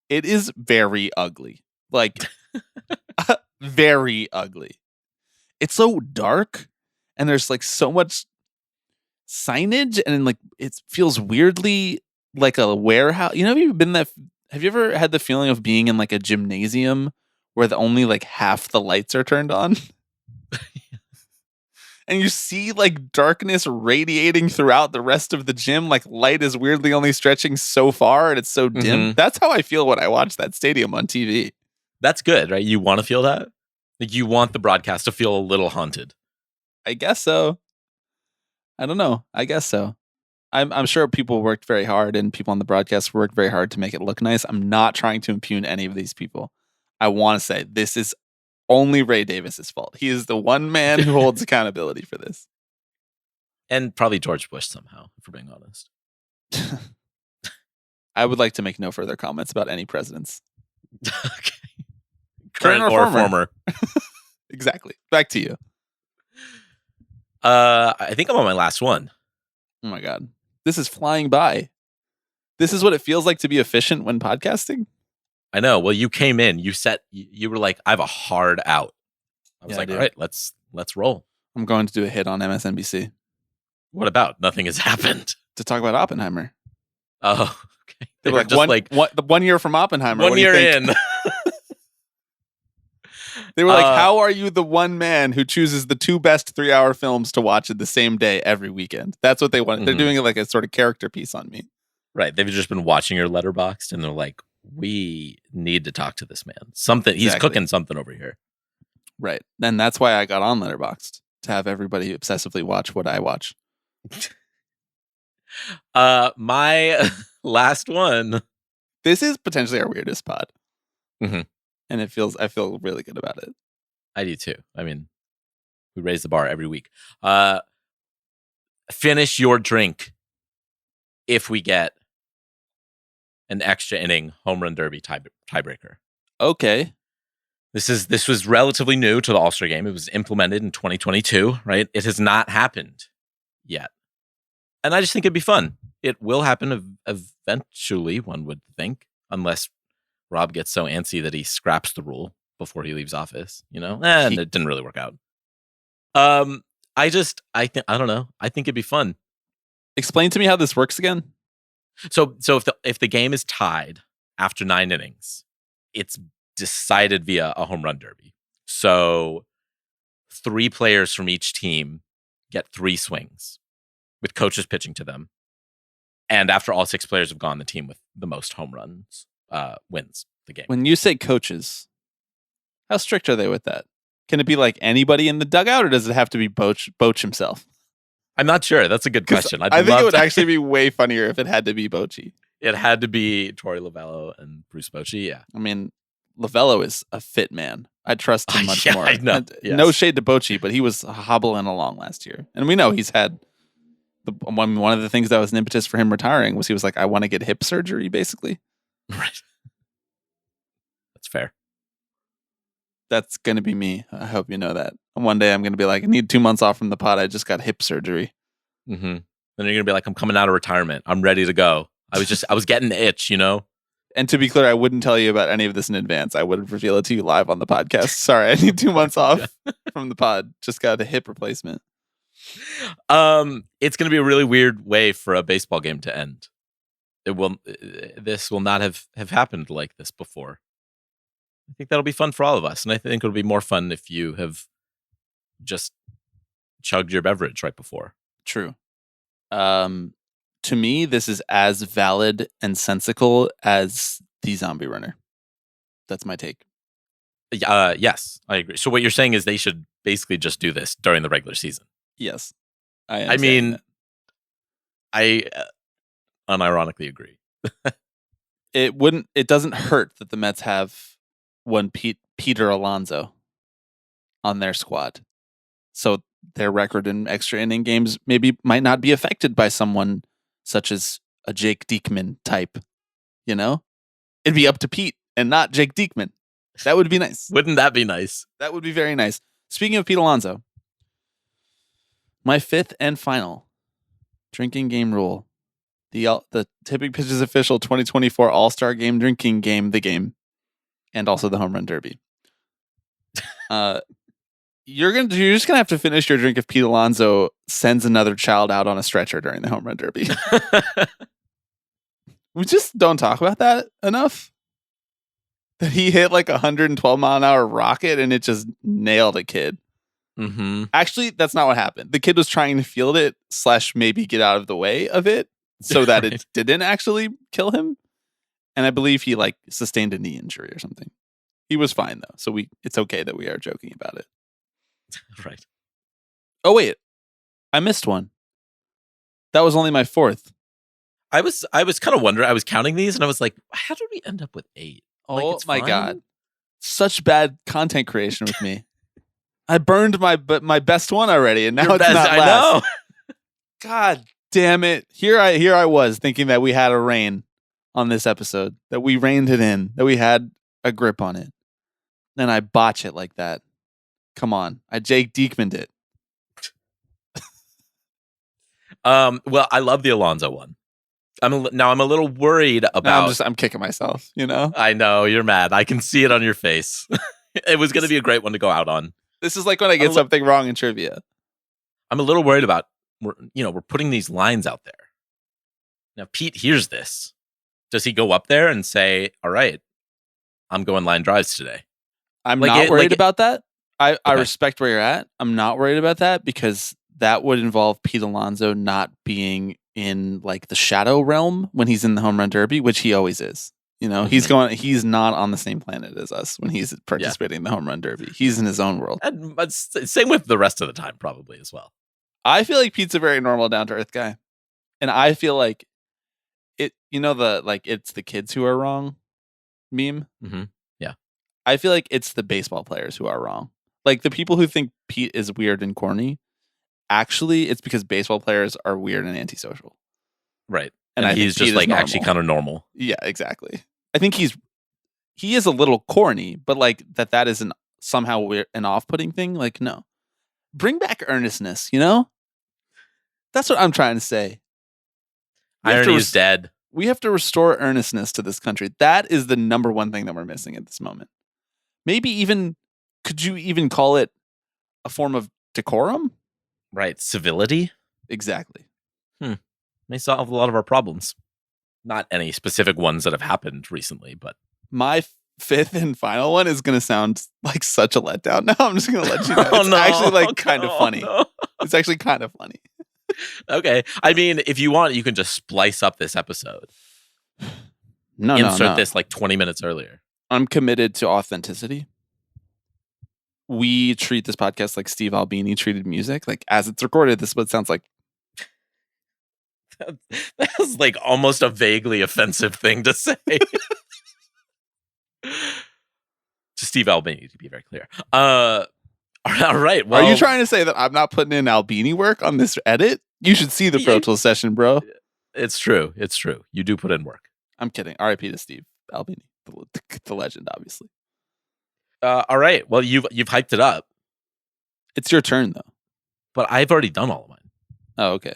it is very ugly. Like, very ugly. It's so dark, and there's like so much signage, and like it feels weirdly like a warehouse. You know, have you ever had the feeling of being in like a gymnasium where only like half the lights are turned on? And you see like darkness radiating throughout the rest of the gym. Like light is weirdly only stretching so far and it's so dim. That's how I feel when I watch that stadium on TV. That's good, right? You want to feel that? Like you want the broadcast to feel a little haunted. I guess so. I don't know. I guess so. I'm sure people worked very hard and people on the broadcast worked very hard to make it look nice. I'm not trying to impugn any of these people. I want to say this is only Ray Davis's fault. He is the one man who holds accountability for this. And probably George Bush somehow, if we're being honest. I would like to make no further comments about any presidents. Okay. Current or or former. Exactly. Back to you. I think I'm on my last one. Oh my God. This is flying by. This is what it feels like to be efficient when podcasting. I know. Well, you came in, you were like, I have a hard out. I was Yeah, like, I all right, let's roll. I'm going to do a hit on MSNBC What about? Nothing has happened. to talk about Oppenheimer. Oh, okay. They were like, the 1 year from Oppenheimer. One what do you year think? in. They were like, how are you the one man who chooses the two best 3-hour films to watch in the same day every weekend? That's what they wanted. They're doing it like a sort of character piece on me. Right. They've just been watching your letterboxd and they're like, we need to talk to this man. Something he's cooking something over here. Right. And that's why I got on Letterboxd, to have everybody obsessively watch what I watch. My last one. This is potentially our weirdest pod. Mhm. And I feel really good about it. I do too. I mean, we raise the bar every week. Finish your drink if we get an extra inning home run derby tiebreaker. Okay. This was relatively new to the All-Star game. It was implemented in 2022, right? It has not happened yet. And I just think it'd be fun. It will happen eventually, one would think, unless Rob gets so antsy that he scraps the rule before he leaves office, you know? And it didn't really work out. I don't know. I think it'd be fun. Explain to me how this works again. So if the game is tied after 9 innings, it's decided via a home run derby. So 3 players from each team get 3 swings with coaches pitching to them. And after all 6 players have gone, the team with the most home runs wins the game. When you say coaches, how strict are they with that? Can it be like anybody in the dugout, or does it have to be Boch himself? I'm not sure. That's a good question. I think it would actually be way funnier if it had to be Bochy. It had to be Torey Lovello and Bruce Bochy, yeah. I mean, Lovello is a fit man. I trust him much more. I know. No shade to Bochy, but he was hobbling along last year. And we know he's had One of the things that was an impetus for him retiring was he was like, I want to get hip surgery, basically. Right. That's fair. That's going to be me. I hope you know that. One day I'm going to be like, I need 2 months off from the pod. I just got hip surgery. Mm-hmm. Then you're going to be like, I'm coming out of retirement. I'm ready to go. I was getting the itch, you know? And to be clear, I wouldn't tell you about any of this in advance. I would reveal it to you live on the podcast. Sorry, I need 2 months off from the pod. Just got a hip replacement. It's going to be a really weird way for a baseball game to end. This will not have happened like this before. I think that'll be fun for all of us. And I think it'll be more fun if you have just chugged your beverage right before. True. To me, this is as valid and sensical as the zombie runner. That's my take. Yes, I agree. So what you're saying is they should basically just do this during the regular season. Yes. I mean, I unironically agree. It doesn't hurt that the Mets have one Peter Alonso on their squad. So their record in extra inning games maybe might not be affected by someone such as a Jake Diekman type, you know? It'd be up to Pete and not Jake Diekman. That would be nice. Wouldn't that be nice? That would be very nice. Speaking of Pete Alonso, my fifth and final drinking game rule. The Tipping Pitches official 2024 All-Star Game drinking game, the game, and also the Home Run Derby. You're just gonna have to finish your drink if Pete Alonso sends another child out on a stretcher during the Home Run Derby. We just don't talk about that enough. That he hit like 112 mile an hour rocket and it just nailed a kid. Mm-hmm. Actually, that's not what happened. The kid was trying to field it / maybe get out of the way of it so that it didn't actually kill him. And I believe he like sustained a knee injury or something. He was fine though, so it's okay that we are joking about it. Right. Oh wait, I missed one. That was only my fourth. I was kind of wondering. I was counting these and I was like, how did we end up with 8? Oh it's my fine. God, such bad content creation with me. I burned my best one already, and now Your it's best, not I last. know. God damn it! Here I was thinking that we had a reign on this episode, that we reined it in, that we had a grip on it, and I botch it like that. Come on, I Jake Diekman'd it. Well, I love the Alonso one. I'm a little worried about. I'm kicking myself. You know, I know you're mad. I can see it on your face. It was going to be a great one to go out on. this is like when I get something wrong in trivia. I'm a little worried about we're putting these lines out there. Now Pete hears this. Does he go up there and say, "All right, I'm going line drives today"? I'm not worried about that. I respect where you're at. I'm not worried about that because that would involve Pete Alonso not being in like the shadow realm when he's in the Home Run Derby, which he always is. You know, he's not on the same planet as us when he's participating in the Home Run Derby. He's in his own world. But same with the rest of the time, probably as well. I feel like Pete's a very normal, down to earth guy. And I feel like it's the kids who are wrong meme. Mm-hmm. Yeah. I feel like it's the baseball players who are wrong. Like the people who think Pete is weird and corny, actually, it's because baseball players are weird and antisocial. Right. And he's just like actually kind of normal. Yeah, exactly. I think he is a little corny, but like that isn't somehow weird and off-putting thing. Like, no. Bring back earnestness, you know? That's what I'm trying to say. Irony is dead. We have to restore earnestness to this country. That is the number one thing that we're missing at this moment. Maybe even, could you even call it a form of decorum? Right. Civility? Exactly. May solve a lot of our problems. Not any specific ones that have happened recently, but my fifth and final one is going to sound like such a letdown. Now I'm just going to let you know. It's actually like kind of funny. No. It's actually kind of funny. Okay. I mean, if you want, you can just splice up this episode. Insert this like 20 minutes earlier. I'm committed to authenticity. We treat this podcast like Steve Albini treated music. Like as it's recorded, this is what it sounds like. That's like almost a vaguely offensive thing to say. To Steve Albini, to be very clear. All right. Well, are you trying to say that I'm not putting in Albini work on this edit? You should see the Pro Tools session, bro. It's true. It's true. You do put in work. I'm kidding. R.I.P. to Steve Albini, the legend, obviously. All right. Well, you've hyped it up, It's your turn, though. but I've already done all of mine. Oh, okay.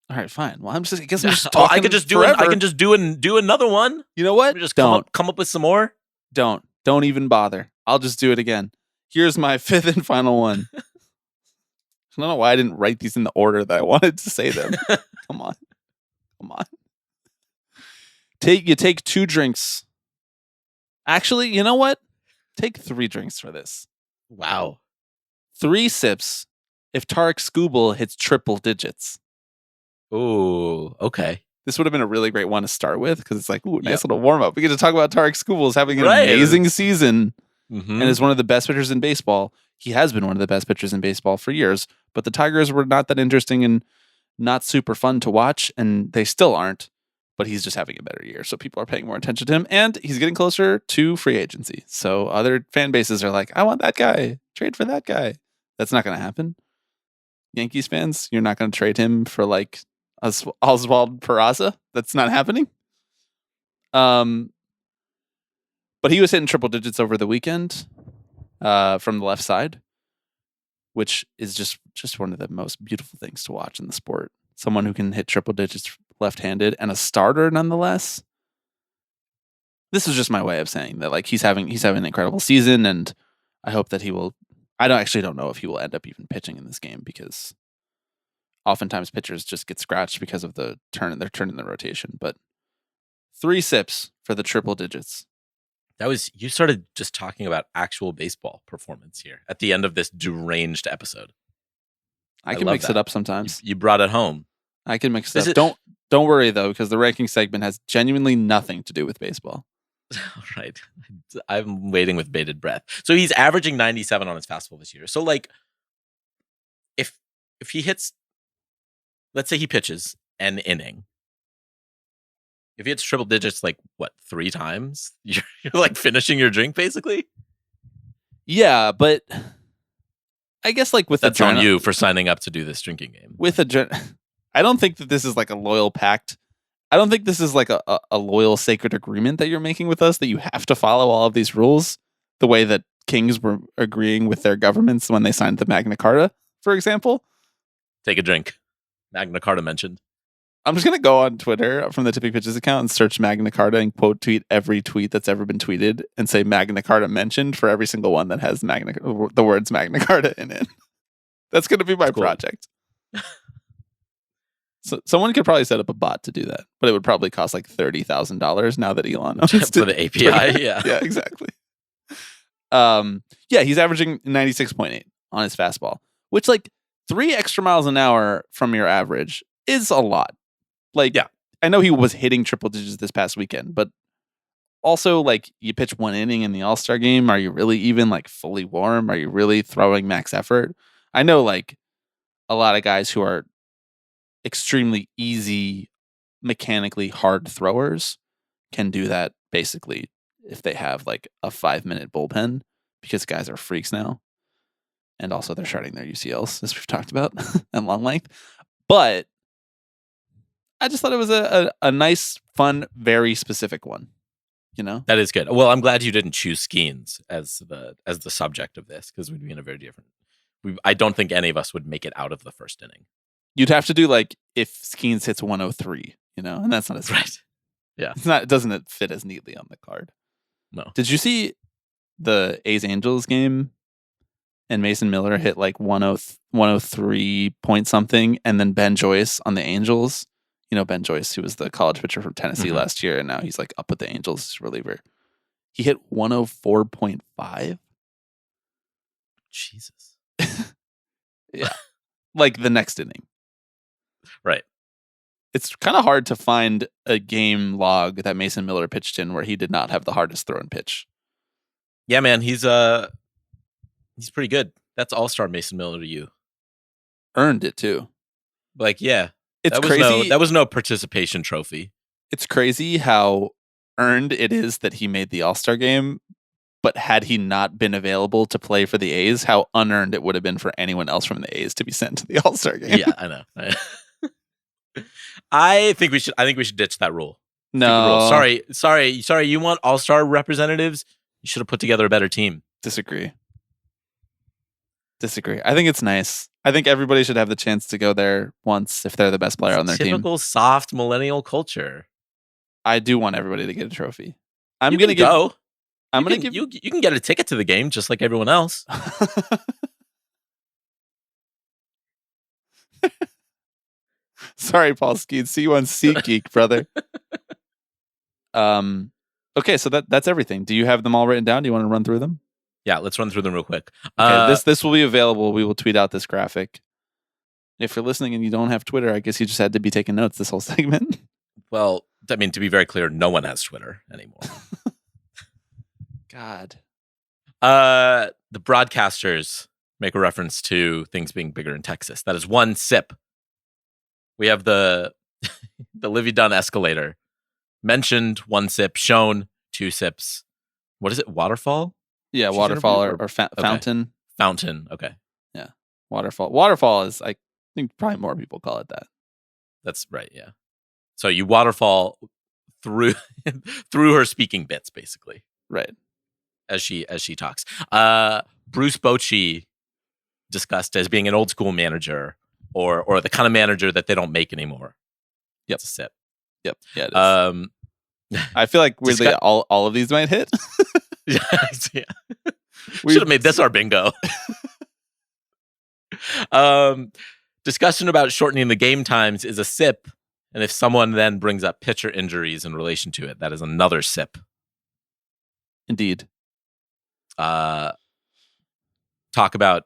All right, fine. Well, I guess I'm just Oh, talking I can just do another one. You know what? Just Don't. come up with some more. Don't even bother. I'll just do it again. Here's my fifth and final one. I don't know why I didn't write these in the order that I wanted to say them. Come on. You take 2 drinks. Actually, you know what? Take 3 drinks for this. Wow. 3 sips if Tarek Skubal hits triple digits. Ooh. Okay. This would have been a really great one to start with because it's like, ooh, nice little warm up. We get to talk about Tarek Skubal as having an amazing season and is one of the best pitchers in baseball. He has been one of the best pitchers in baseball for years, but the Tigers were not that interesting and not super fun to watch, and they still aren't. But he's just having a better year, so people are paying more attention to him, and he's getting closer to free agency. So other fan bases are like, I want that guy. Trade for that guy. That's not going to happen. Yankees fans, you're not going to trade him for like Oswald Peraza. That's not happening. But he was hitting triple digits over the weekend from the left side, which is just one of the most beautiful things to watch in the sport. Someone who can hit triple digits left-handed and a starter nonetheless. This is just my way of saying that like he's having an incredible season, and I hope that he will. I don't know if he will end up even pitching in this game because oftentimes pitchers just get scratched because of the turn in the rotation. But 3 sips for the triple digits. You started just talking about actual baseball performance here at the end of this deranged episode. I can mix it up sometimes. You brought it home. I can mix it up. Don't worry though, because the ranking segment has genuinely nothing to do with baseball. All right. I'm waiting with bated breath. So he's averaging 97 on his fastball this year. So like if he hits, let's say he pitches an inning. If he hits triple digits like what, 3 times, you're like finishing your drink basically? Yeah, but I guess like with that's on you for signing up to do this drinking game. I don't think that this is like a loyal pact. I don't think this is like a loyal sacred agreement that you're making with us that you have to follow all of these rules the way that kings were agreeing with their governments when they signed the Magna Carta, for example. Take a drink. Magna Carta mentioned. I'm just going to go on Twitter from the Tipping Pitches account and search Magna Carta and quote tweet every tweet that's ever been tweeted and say Magna Carta mentioned for every single one that has the words Magna Carta in it. That's going to be my project. So someone could probably set up a bot to do that, but it would probably cost like $30,000 now that Elon owns for the API. Yeah, yeah, exactly. Yeah, he's averaging 96.8 on his fastball, which like 3 extra miles an hour from your average is a lot. Like, yeah, I know he was hitting triple digits this past weekend, but also like you pitch 1 inning in the All-Star game. Are you really even like fully warm? Are you really throwing max effort? I know like a lot of guys who are extremely easy, mechanically hard throwers can do that basically if they have like a 5-minute bullpen because guys are freaks now. And also they're starting their UCLs, as we've talked about, and long length. But I just thought it was a nice, fun, very specific one. You know? That is good. Well, I'm glad you didn't choose Skeens as the subject of this because we'd be in a very different. I don't think any of us would make it out of the first inning. You'd have to do like if Skeens hits 103, you know, and that's not as right. Yeah, it doesn't fit as neatly on the card. No. Did you see the A's Angels game? And Mason Miller hit like 103 point something, and then Ben Joyce on the Angels. You know Ben Joyce, who was the college pitcher from Tennessee last year, and now he's like up with the Angels reliever. He hit 104.5. Jesus. Yeah. Like the next inning. Right. It's kind of hard to find a game log that Mason Miller pitched in where he did not have the hardest thrown pitch. Yeah, man, he's pretty good. That's all-star Mason Miller to you. Earned it too. Like, yeah. It's crazy. That was no participation trophy. It's crazy how earned it is that he made the All-Star game, but had he not been available to play for the A's, how unearned it would have been for anyone else from the A's to be sent to the All-Star game. Yeah, I know. I think we should ditch that rule. No. Sorry. You want all-star representatives? You should have put together a better team. Disagree. I think it's nice. I think everybody should have the chance to go there once if they're the best player on their team. Typical soft millennial culture. I do want everybody to get a trophy. You can go. You You can get a ticket to the game just like everyone else. Sorry, Paul Skeet. See you on SeatGeek, brother. Okay, so that's everything. Do you have them all written down? Do you want to run through them? Yeah, let's run through them real quick. Okay, this will be available. We will tweet out this graphic. If you're listening and you don't have Twitter, I guess you just had to be taking notes this whole segment. Well, I mean, to be very clear, no one has Twitter anymore. God. The broadcasters make a reference to things being bigger in Texas. That is one sip. We have the Livy Dunn escalator. Mentioned one sip, shown two sips. What is it? Waterfall? Yeah, waterfall or fountain. Fountain. Okay. Yeah, waterfall. Waterfall is, I think, probably more people call it that. That's right. Yeah. So you waterfall through her speaking bits, basically. Right. As she talks. Bruce Bochy discussed as being an old school manager or the kind of manager that they don't make anymore. Yep. It's a sip. Yep. Yeah. It is. I feel like weirdly all of these might hit. Yeah. We should have made this our bingo. Discussion about shortening the game times is a sip, and if someone then brings up pitcher injuries in relation to it, that is another sip. Indeed. Talk about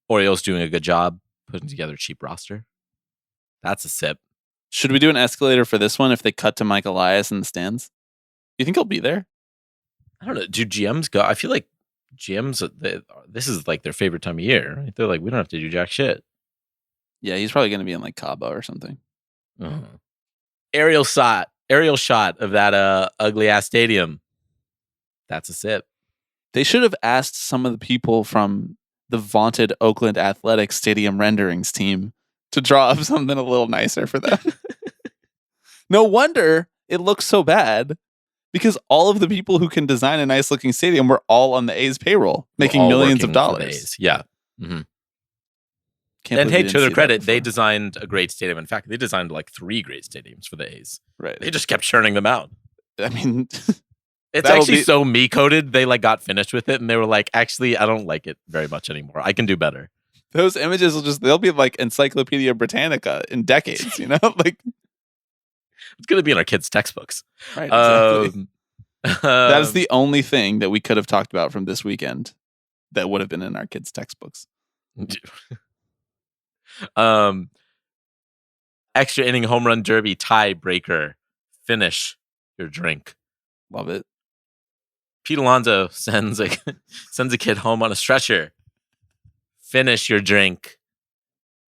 Orioles doing a good job putting together a cheap roster. That's a sip. Should we do an escalator for this one if they cut to Mike Elias in the stands? You think he'll be there? I don't know. Do GMs go? I feel like GMs, this is like their favorite time of year. Right? They're like, we don't have to do jack shit. Yeah, he's probably going to be in like Cabo or something. Uh-huh. Aerial shot of that ugly ass stadium. That's a sip. They should have asked some of the people from the vaunted Oakland Athletics Stadium renderings team to draw up something a little nicer for them. No wonder it looks so bad, because all of the people who can design a nice looking stadium were all on the A's payroll, making millions of dollars. Yeah. Mm-hmm. And hey, to their credit, they designed a great stadium. In fact, they designed like 3 great stadiums for the A's. Right. They just kept churning them out. I mean, it's actually so me coded. They like got finished with it and they were like, actually, I don't like it very much anymore. I can do better. Those images they'll be like Encyclopedia Britannica in decades, you know? Like, it's going to be in our kids' textbooks. Right. Exactly. That is the only thing that we could have talked about from this weekend that would have been in our kids' textbooks. Extra inning home run derby tiebreaker. Finish your drink. Love it. Pete Alonso sends a kid home on a stretcher. Finish your drink.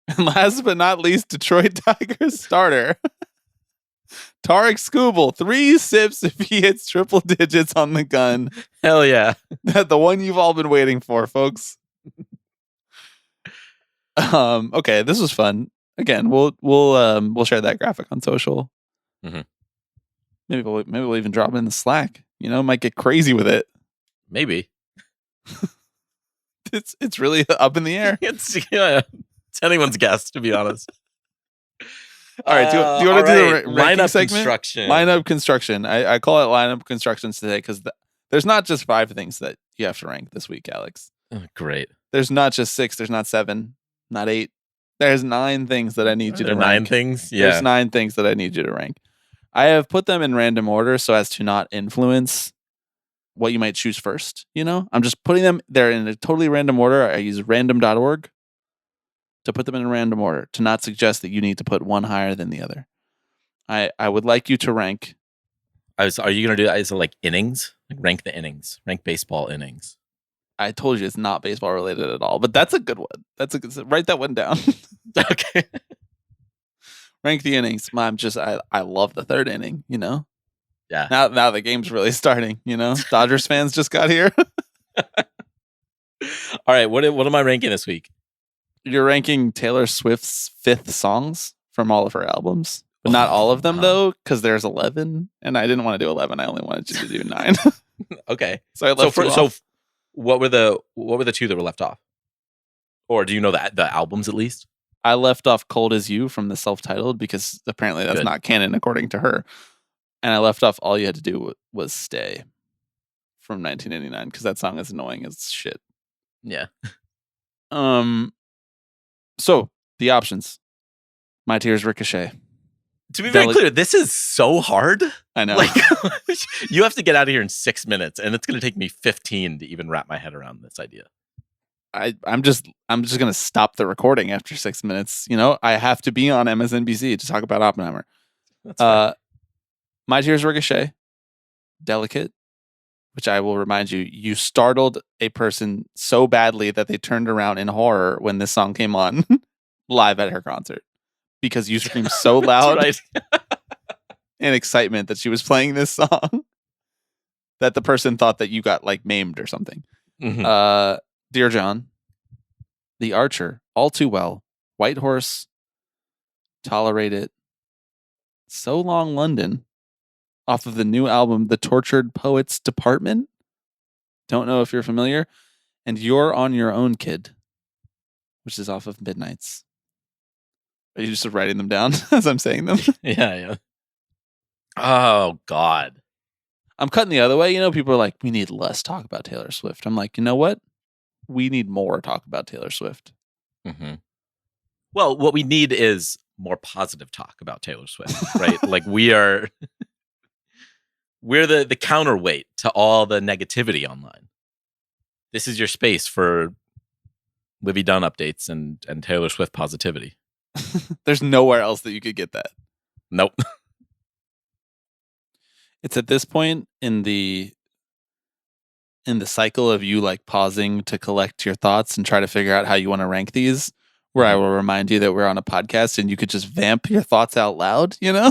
And last but not least, Detroit Tigers starter Tarek Skubal, 3 sips if he hits triple digits on the gun. Hell yeah. The one you've all been waiting for, folks. Okay, this was fun. Again, we'll share that graphic on social. Mm-hmm. Maybe we'll even drop it in the Slack. You know, might get crazy with it. Maybe. It's really up in the air. It's anyone's guess, to be honest. All right, do you want to do the lineup segment? Construction? Lineup construction. I call it lineup constructions today because there's not just 5 things that you have to rank this week, Alex. Oh, great. There's not just 6. There's not 7. Not 8. There's 9 things that I need you to rank. 9 things? Yeah. There's 9 things that I need you to rank. I have put them in random order so as to not influence what you might choose first. You know, I'm just putting them there in a totally random order. I use random.org to put them in a random order, to not suggest that you need to put one higher than the other. I would like you to rank. Are you going to do that? Is it like innings? Like rank the innings. Rank baseball innings. I told you it's not baseball related at all, but that's a good one. Write that one down. Okay. Rank the innings. I love the 3rd inning, you know? Yeah. Now the game's really starting, you know? Dodgers fans just got here. All right, what am I ranking this week? You're ranking Taylor Swift's 5th songs from all of her albums. But not all of them, though, because there's 11, and I didn't want to do 11. I only wanted you to do 9. Okay. So I left what were the two that were left off? Or do you know the albums at least? I left off Cold As You from the self-titled because apparently that's not canon according to her. And I left off All You Had to Do Was Stay from 1989 because that song is annoying as shit. Yeah. So the options: My Tears, Ricochet. To be very clear, this is so hard. I know. Like, you have to get out of here in 6 minutes, and it's going to take me 15 to even wrap my head around this idea. I'm just gonna stop the recording after 6 minutes. You know, I have to be on MSNBC to talk about Oppenheimer. That's fine. My Tears, Ricochet, Delicate, which I will remind you, you startled a person so badly that they turned around in horror when this song came on live at her concert because you screamed so loud in excitement that she was playing this song that the person thought that you got like maimed or something. Mm-hmm. Dear John, The Archer, All Too Well, White Horse, Tolerate It, So Long London, off of the new album, The Tortured Poets Department. Don't know if you're familiar. And You're On Your Own, Kid, which is off of Midnights. Are you just writing them down as I'm saying them? Yeah. Oh, God. I'm cutting the other way. You know, people are like, we need less talk about Taylor Swift. I'm like, you know what? We need more talk about Taylor Swift. Mm-hmm. Well, what we need is more positive talk about Taylor Swift, right? Like we're the counterweight to all the negativity online. This is your space for Livy Dunn updates and Taylor Swift positivity. There's nowhere else that you could get that. Nope. It's at this point in the cycle of you like pausing to collect your thoughts and try to figure out how you want to rank these, where I will remind you that we're on a podcast and you could just vamp your thoughts out loud, you know?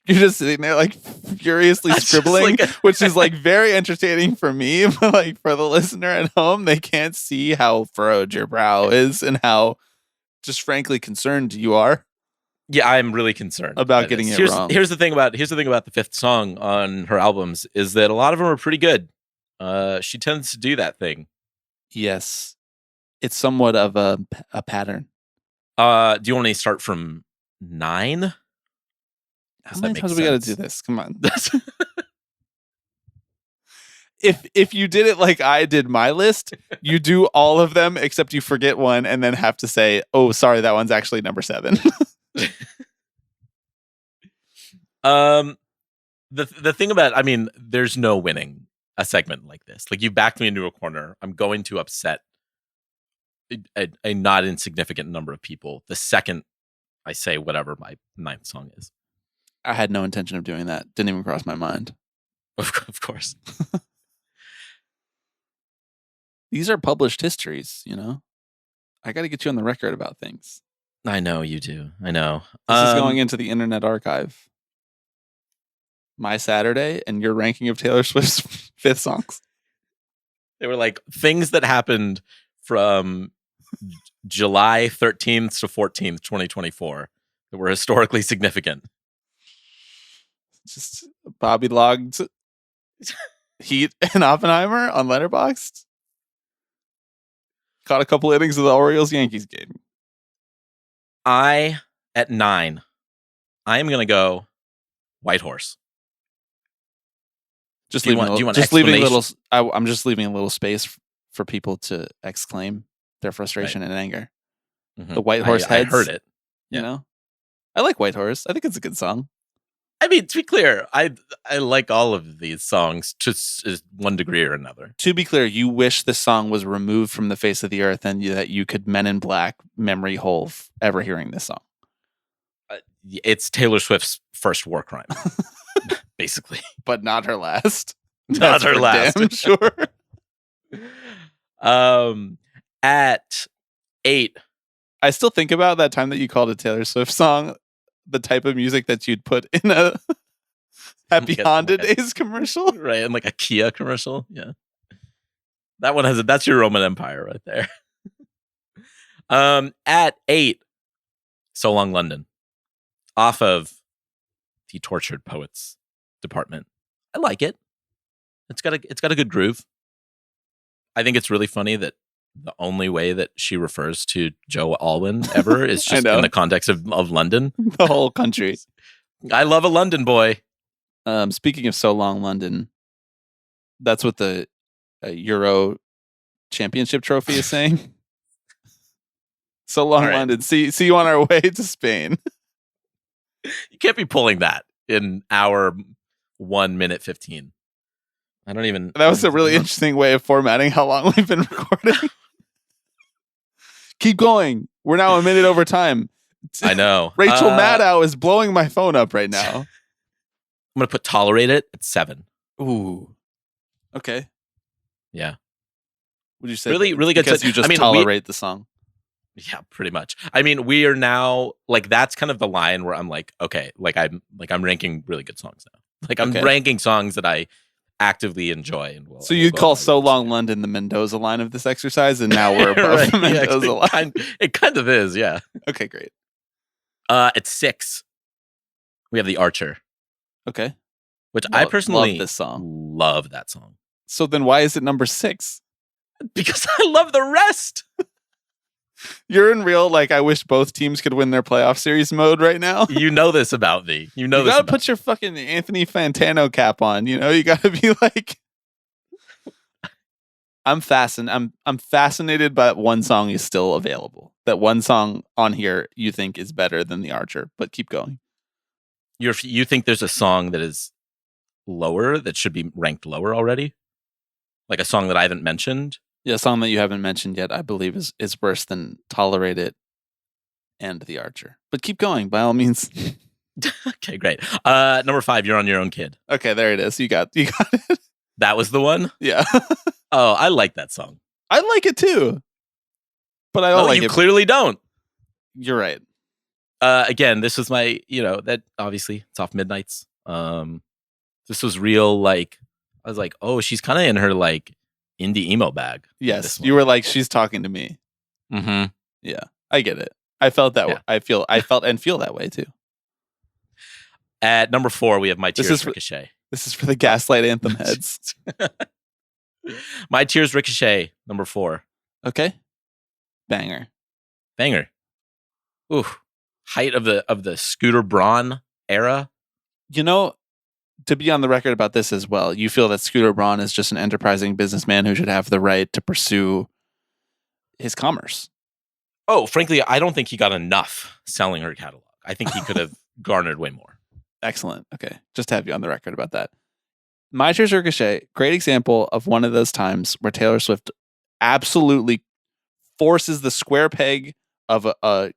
You're just sitting there like furiously scribbling, which is like very entertaining for me, but like for the listener at home, they can't see how furrowed your brow is and how just frankly concerned you are. Yeah, I'm really concerned about getting it wrong. Here's the thing about the fifth song on her albums is that a lot of them are pretty good. She tends to do that thing. Yes, it's somewhat of a pattern. Do you want to start from 9? How many times we got to do this? Come on. If you did it like I did my list, you do all of them except you forget one and then have to say, "Oh, sorry, that one's actually number 7." The thing about, I mean, there's no winning a segment like this. Like, you backed me into a corner. I'm going to upset a not insignificant number of people the second I say whatever my 9th song is. I had no intention of doing that. Didn't even cross my mind. Of course. These are published histories, you know? I got to get you on the record about things. I know you do. I know. This is going into the Internet Archive. My Saturday and your ranking of Taylor Swift's 5th songs. They were like things that happened from July 13th to 14th, 2024 that were historically significant. Just Bobby logged Heat and Oppenheimer on Letterboxd. Caught a couple innings of the Orioles-Yankees game. At 9, I am going to go White Horse. I'm just leaving a little space for people to exclaim their frustration and anger. Mm-hmm. The White Horse heads. I heard it. You know? I like White Horse. I think it's a good song. I mean, to be clear, I like all of these songs to one degree or another. To be clear, you wish this song was removed from the face of the earth and that you could Men in Black memory hole ever hearing this song. It's Taylor Swift's first war crime, basically. But not her last. Not her last. Damn sure. At 8. I still think about that time that you called a Taylor Swift song the type of music that you'd put in a Happy Honda Days commercial. Right, and like a Kia commercial. Yeah. That one that's your Roman Empire right there. At 8, So Long London, off of the Tortured Poets department. I like it. It's got a good groove. I think it's really funny that the only way that she refers to Joe Alwyn ever is just in the context of London. The whole country. I love a London boy. Speaking of So Long London, that's what the Euro Championship trophy is saying. So long, right. London. See you on our way to Spain. You can't be pulling that in hour 1 minute 15. I don't even. That was a really interesting way of formatting how long we've been recording. Keep going. We're now a minute over time. I know. Rachel Maddow is blowing my phone up right now. I'm gonna put tolerate it at 7. Ooh. Okay. Yeah. Would you say really good? Because you just tolerate the song. Yeah, pretty much. I mean, we are now like that's kind of the line where I'm like, okay, I'm ranking really good songs now. Like I'm ranking songs that I actively enjoy. And so you'd call So Long London the Mendoza line of this exercise, and now we're above right, the Mendoza line. It kind of is, yeah. Okay, great. At 6, we have The Archer. Okay. Which I personally love this song. Love that song. So then why is it number 6? Because I love the rest. You're in real, like, I wish both teams could win their playoff series mode right now. You know this about me. You gotta put your fucking Anthony Fantano cap on. You know, you gotta be like, I'm fascinated by that one song is still available. That one song on here you think is better than The Archer, but keep going. You think there's a song that is lower that should be ranked lower already? Like a song that I haven't mentioned? Yeah, a song that you haven't mentioned yet, I believe, is worse than Tolerate It and The Archer. But keep going, by all means. Okay, great. Number 5, You're on Your Own, Kid. Okay, there it is. You got it. That was the one? Yeah. Oh, I like that song. I like it too. But I don't like it. You clearly don't. You're right. Again, this was my, that obviously it's off Midnights. This was real, like, I was like, oh, she's kind of in her, like, indie emo bag. Yes, you were like, she's talking to me. Mm-hmm. Yeah, I get it. I felt that way. I felt and feel that way too. At number 4, we have My Tears Ricochet. This is for the Gaslight Anthem heads. My Tears Ricochet, number 4. Okay. Banger. Ooh. Height of the Scooter Braun era. You know, to be on the record about this as well, you feel that Scooter Braun is just an enterprising businessman who should have the right to pursue his commerce. Oh, frankly, I don't think he got enough selling her catalog. I think he could have garnered way more. Excellent. Okay. Just to have you on the record about that. My Tears Ricochet, great example of one of those times where Taylor Swift absolutely forces the square peg of a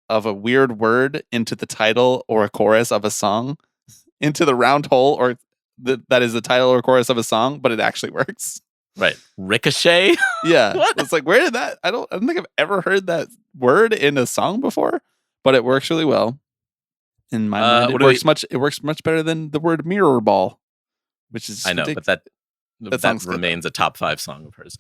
weird word into the title or a chorus of a song, into the round hole or that is the title or chorus of a song, but it actually works. Right. Ricochet? Yeah. What? It's like, where did that? I don't think I've ever heard that word in a song before, but it works really well. In my mind, it works much better than the word mirror ball, which is I know, ridiculous. but that remains a top 5 song of hers.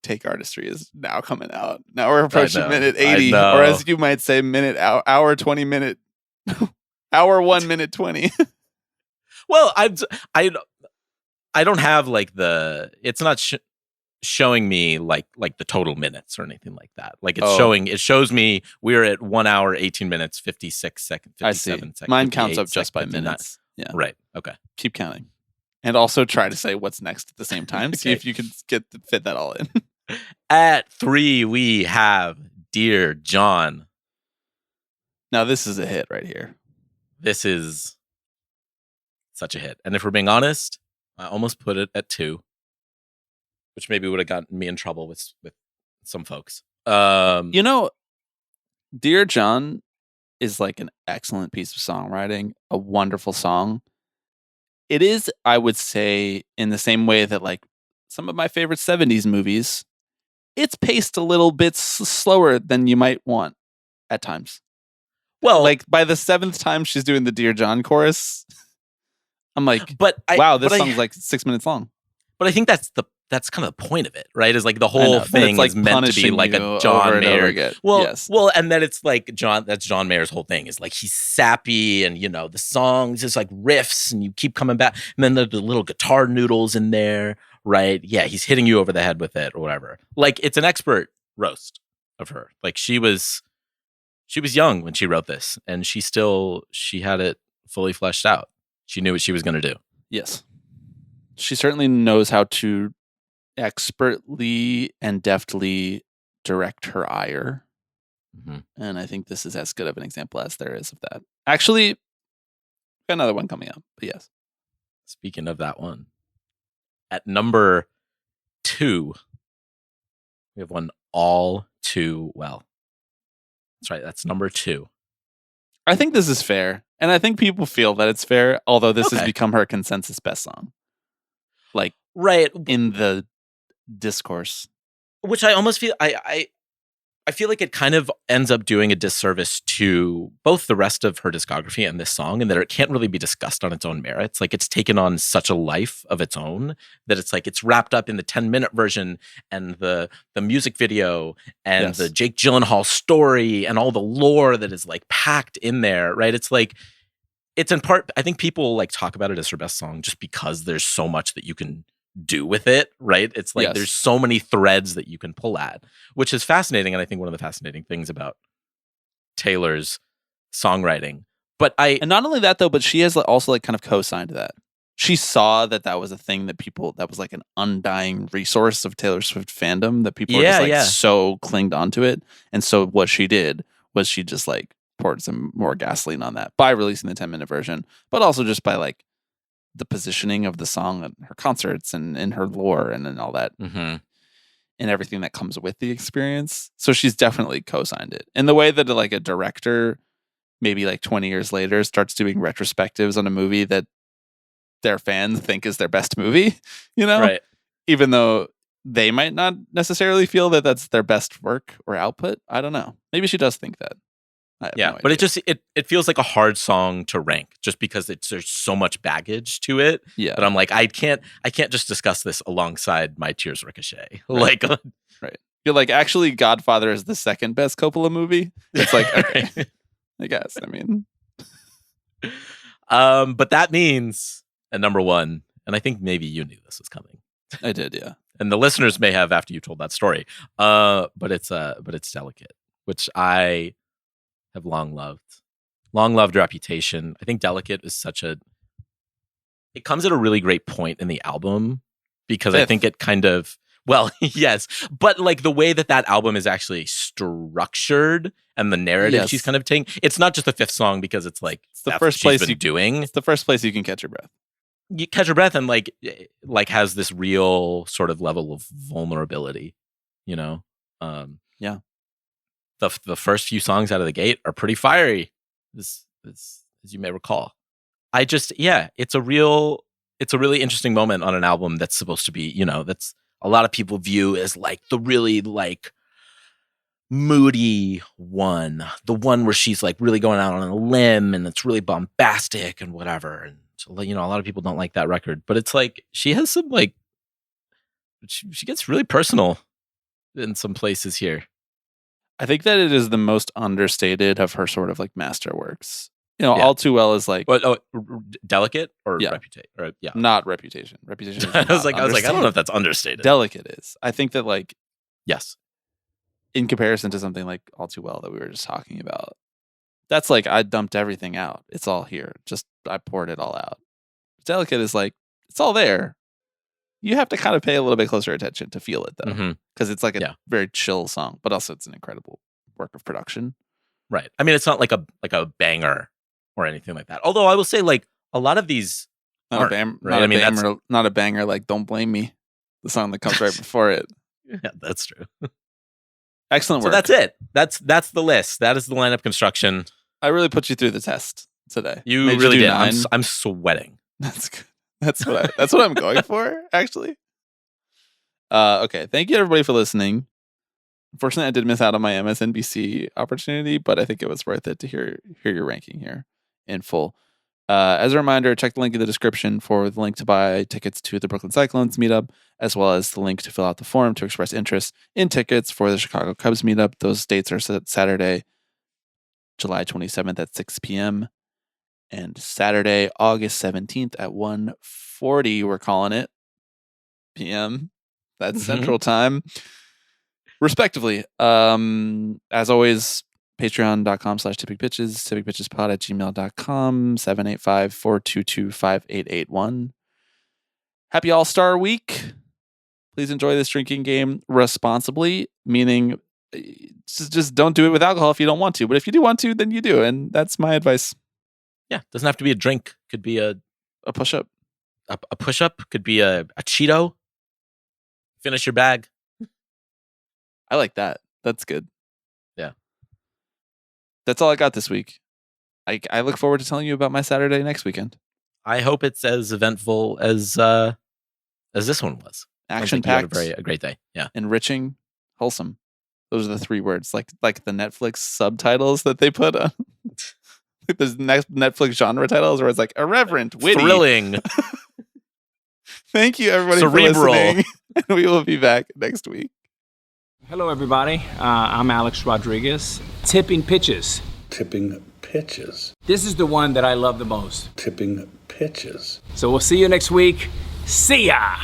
Take Artistry is now coming out. Now we're approaching minute 80, or as you might say, hour 20 minute, hour 1 minute 20. Well, I don't have like it's not showing me like the total minutes or anything like that. Like it shows me we're at 1 hour, 18 minutes, 56 seconds, 57 seconds. Mine counts up just by minutes. Yeah. Right. Okay. Keep counting. And also try to say what's next at the same time. Okay. See if you can fit that all in. At 3, we have Dear John. Now this is a hit right here. This is such a hit. And if we're being honest, I almost put it at 2, which maybe would have gotten me in trouble with some folks. Dear John is like an excellent piece of songwriting, a wonderful song. It is, I would say, in the same way that like some of my favorite 70s movies, it's paced a little bit slower than you might want at times. Well, like by the 7th time she's doing the Dear John chorus, I'm like, wow, this song's like 6 minutes long. But I think that's that's kind of the point of it, right? Is like the I whole know, but thing it's, like, is meant to be punishing like you a over John and over Mayer. again. Well, Yes. well, and then it's like that's John Mayer's whole thing is like he's sappy and the songs just like riffs and you keep coming back and then the little guitar noodles in there, right? Yeah, he's hitting you over the head with it or whatever. Like it's an expert roast of her. Like she was young when she wrote this and she had it fully fleshed out. She knew what she was going to do. Yes. She certainly knows how to expertly and deftly direct her ire. Mm-hmm. And I think this is as good of an example as there is of that. Actually, got another one coming up, but yes. Speaking of that one, at number 2, we have one All Too Well. That's right. That's number 2. I think this is fair. And I think people feel that it's fair, although this has Okay. become her consensus best song. Like, Right. in the discourse. Which I almost feel I feel like it kind of ends up doing a disservice to both the rest of her discography and this song, and that it can't really be discussed on its own merits. Like it's taken on such a life of its own that it's like it's wrapped up in the 10-minute version and the music video and Yes. the Jake Gyllenhaal story and all the lore that is like packed in there, right? It's like it's in part, I think people like talk about it as her best song just because there's so much that you can do with it, right? It's like Yes. there's so many threads that you can pull at, which is fascinating. And I think one of the fascinating things about Taylor's songwriting. But And not only that, though, but she has also like kind of co-signed that. She saw that was a thing that that was like an undying resource of Taylor Swift fandom, that people were just like so clinged onto it. And so what she did was she just like poured some more gasoline on that by releasing the 10-minute version, but also just by like the positioning of the song at her concerts and in her lore and all that mm-hmm. and everything that comes with the experience. So she's definitely co-signed it in the way that like a director maybe like 20 years later starts doing retrospectives on a movie that their fans think is their best movie, Right. Even though they might not necessarily feel that that's their best work or output. I don't know. Maybe she does think that. Yeah, but it feels like a hard song to rank just because there's so much baggage to it. Yeah. But I'm like, I can't just discuss this alongside My Tears Ricochet. Right. Like, right. You're like, actually, Godfather is the second best Coppola movie. It's like, okay, I guess. I mean, but that means at number 1, and I think maybe you knew this was coming. I did, yeah. And the listeners may have after you told that story. But it's Delicate, which I have long loved Reputation. I think Delicate is it comes at a really great point in the album because I think it kind of, well, yes, but like the way that album is actually structured and the narrative she's kind of taking, it's not just the 5th song because it's like it's the first place she's been doing. It's the first place you can catch your breath. You catch your breath and like has this real sort of level of vulnerability, Yeah. The first few songs out of the gate are pretty fiery, as you may recall. It's a really interesting moment on an album that's supposed to be, that's a lot of people view as like the really like moody one, the one where she's like really going out on a limb and it's really bombastic and whatever. And so, a lot of people don't like that record, but it's like she has some like she gets really personal in some places here. I think that it is the most understated of her sort of like masterworks. All Too Well is like Delicate or Yeah. Reputation, or not Reputation. Reputation. Is I was like, I don't understated. know if that's understated. Delicate is. I think that like Yes. in comparison to something like All Too Well that we were just talking about, that's like I dumped everything out. It's all here. Just I poured it all out. Delicate is like it's all there. You have to kind of pay a little bit closer attention to feel it though, because it's like a very chill song, but also it's an incredible work of production. Right. I mean, it's not like a banger or anything like that. Although I will say, like a lot of these Not a banger like Don't Blame Me, the song that comes right before it. Yeah, that's true. Excellent So work. that's it. That's the list. That is the lineup construction. I really put you through the test today. You Made really do did. 9. I'm sweating. That's good. That's what I'm going for, actually. Okay. Thank you everybody for listening. Unfortunately, I did miss out on my MSNBC opportunity, but I think it was worth it to hear your ranking here in full. As a reminder, check the link in the description for the link to buy tickets to the Brooklyn Cyclones meetup, as well as the link to fill out the form to express interest in tickets for the Chicago Cubs meetup. Those dates are Saturday, July 27th at 6 p.m. and Saturday, August 17th at 1:40, we're calling it, p.m. That's Central Time, respectively. As always, patreon.com/typicpitches, typicpitchespod@gmail.com, 785-422-5881. Happy All-Star Week. Please enjoy this drinking game responsibly, meaning just don't do it with alcohol if you don't want to. But if you do want to, then you do. And that's my advice. Yeah, doesn't have to be a drink. Could be a push-up. A push-up. Could be a Cheeto. Finish your bag. I like that. That's good. Yeah. That's all I got this week. I look forward to telling you about my Saturday next weekend. I hope it's as eventful as this one was. Action-packed. A great day. Yeah. Enriching. Wholesome. Those are the three words. Like the Netflix subtitles that they put on. There's Netflix genre titles where it's like irreverent, witty, thrilling. Thank you, everybody, Cerebral. for listening. And we will be back next week. Hello, everybody. I'm Alex Rodriguez. Tipping pitches. Tipping pitches. This is the one that I love the most. Tipping pitches. So we'll see you next week. See ya!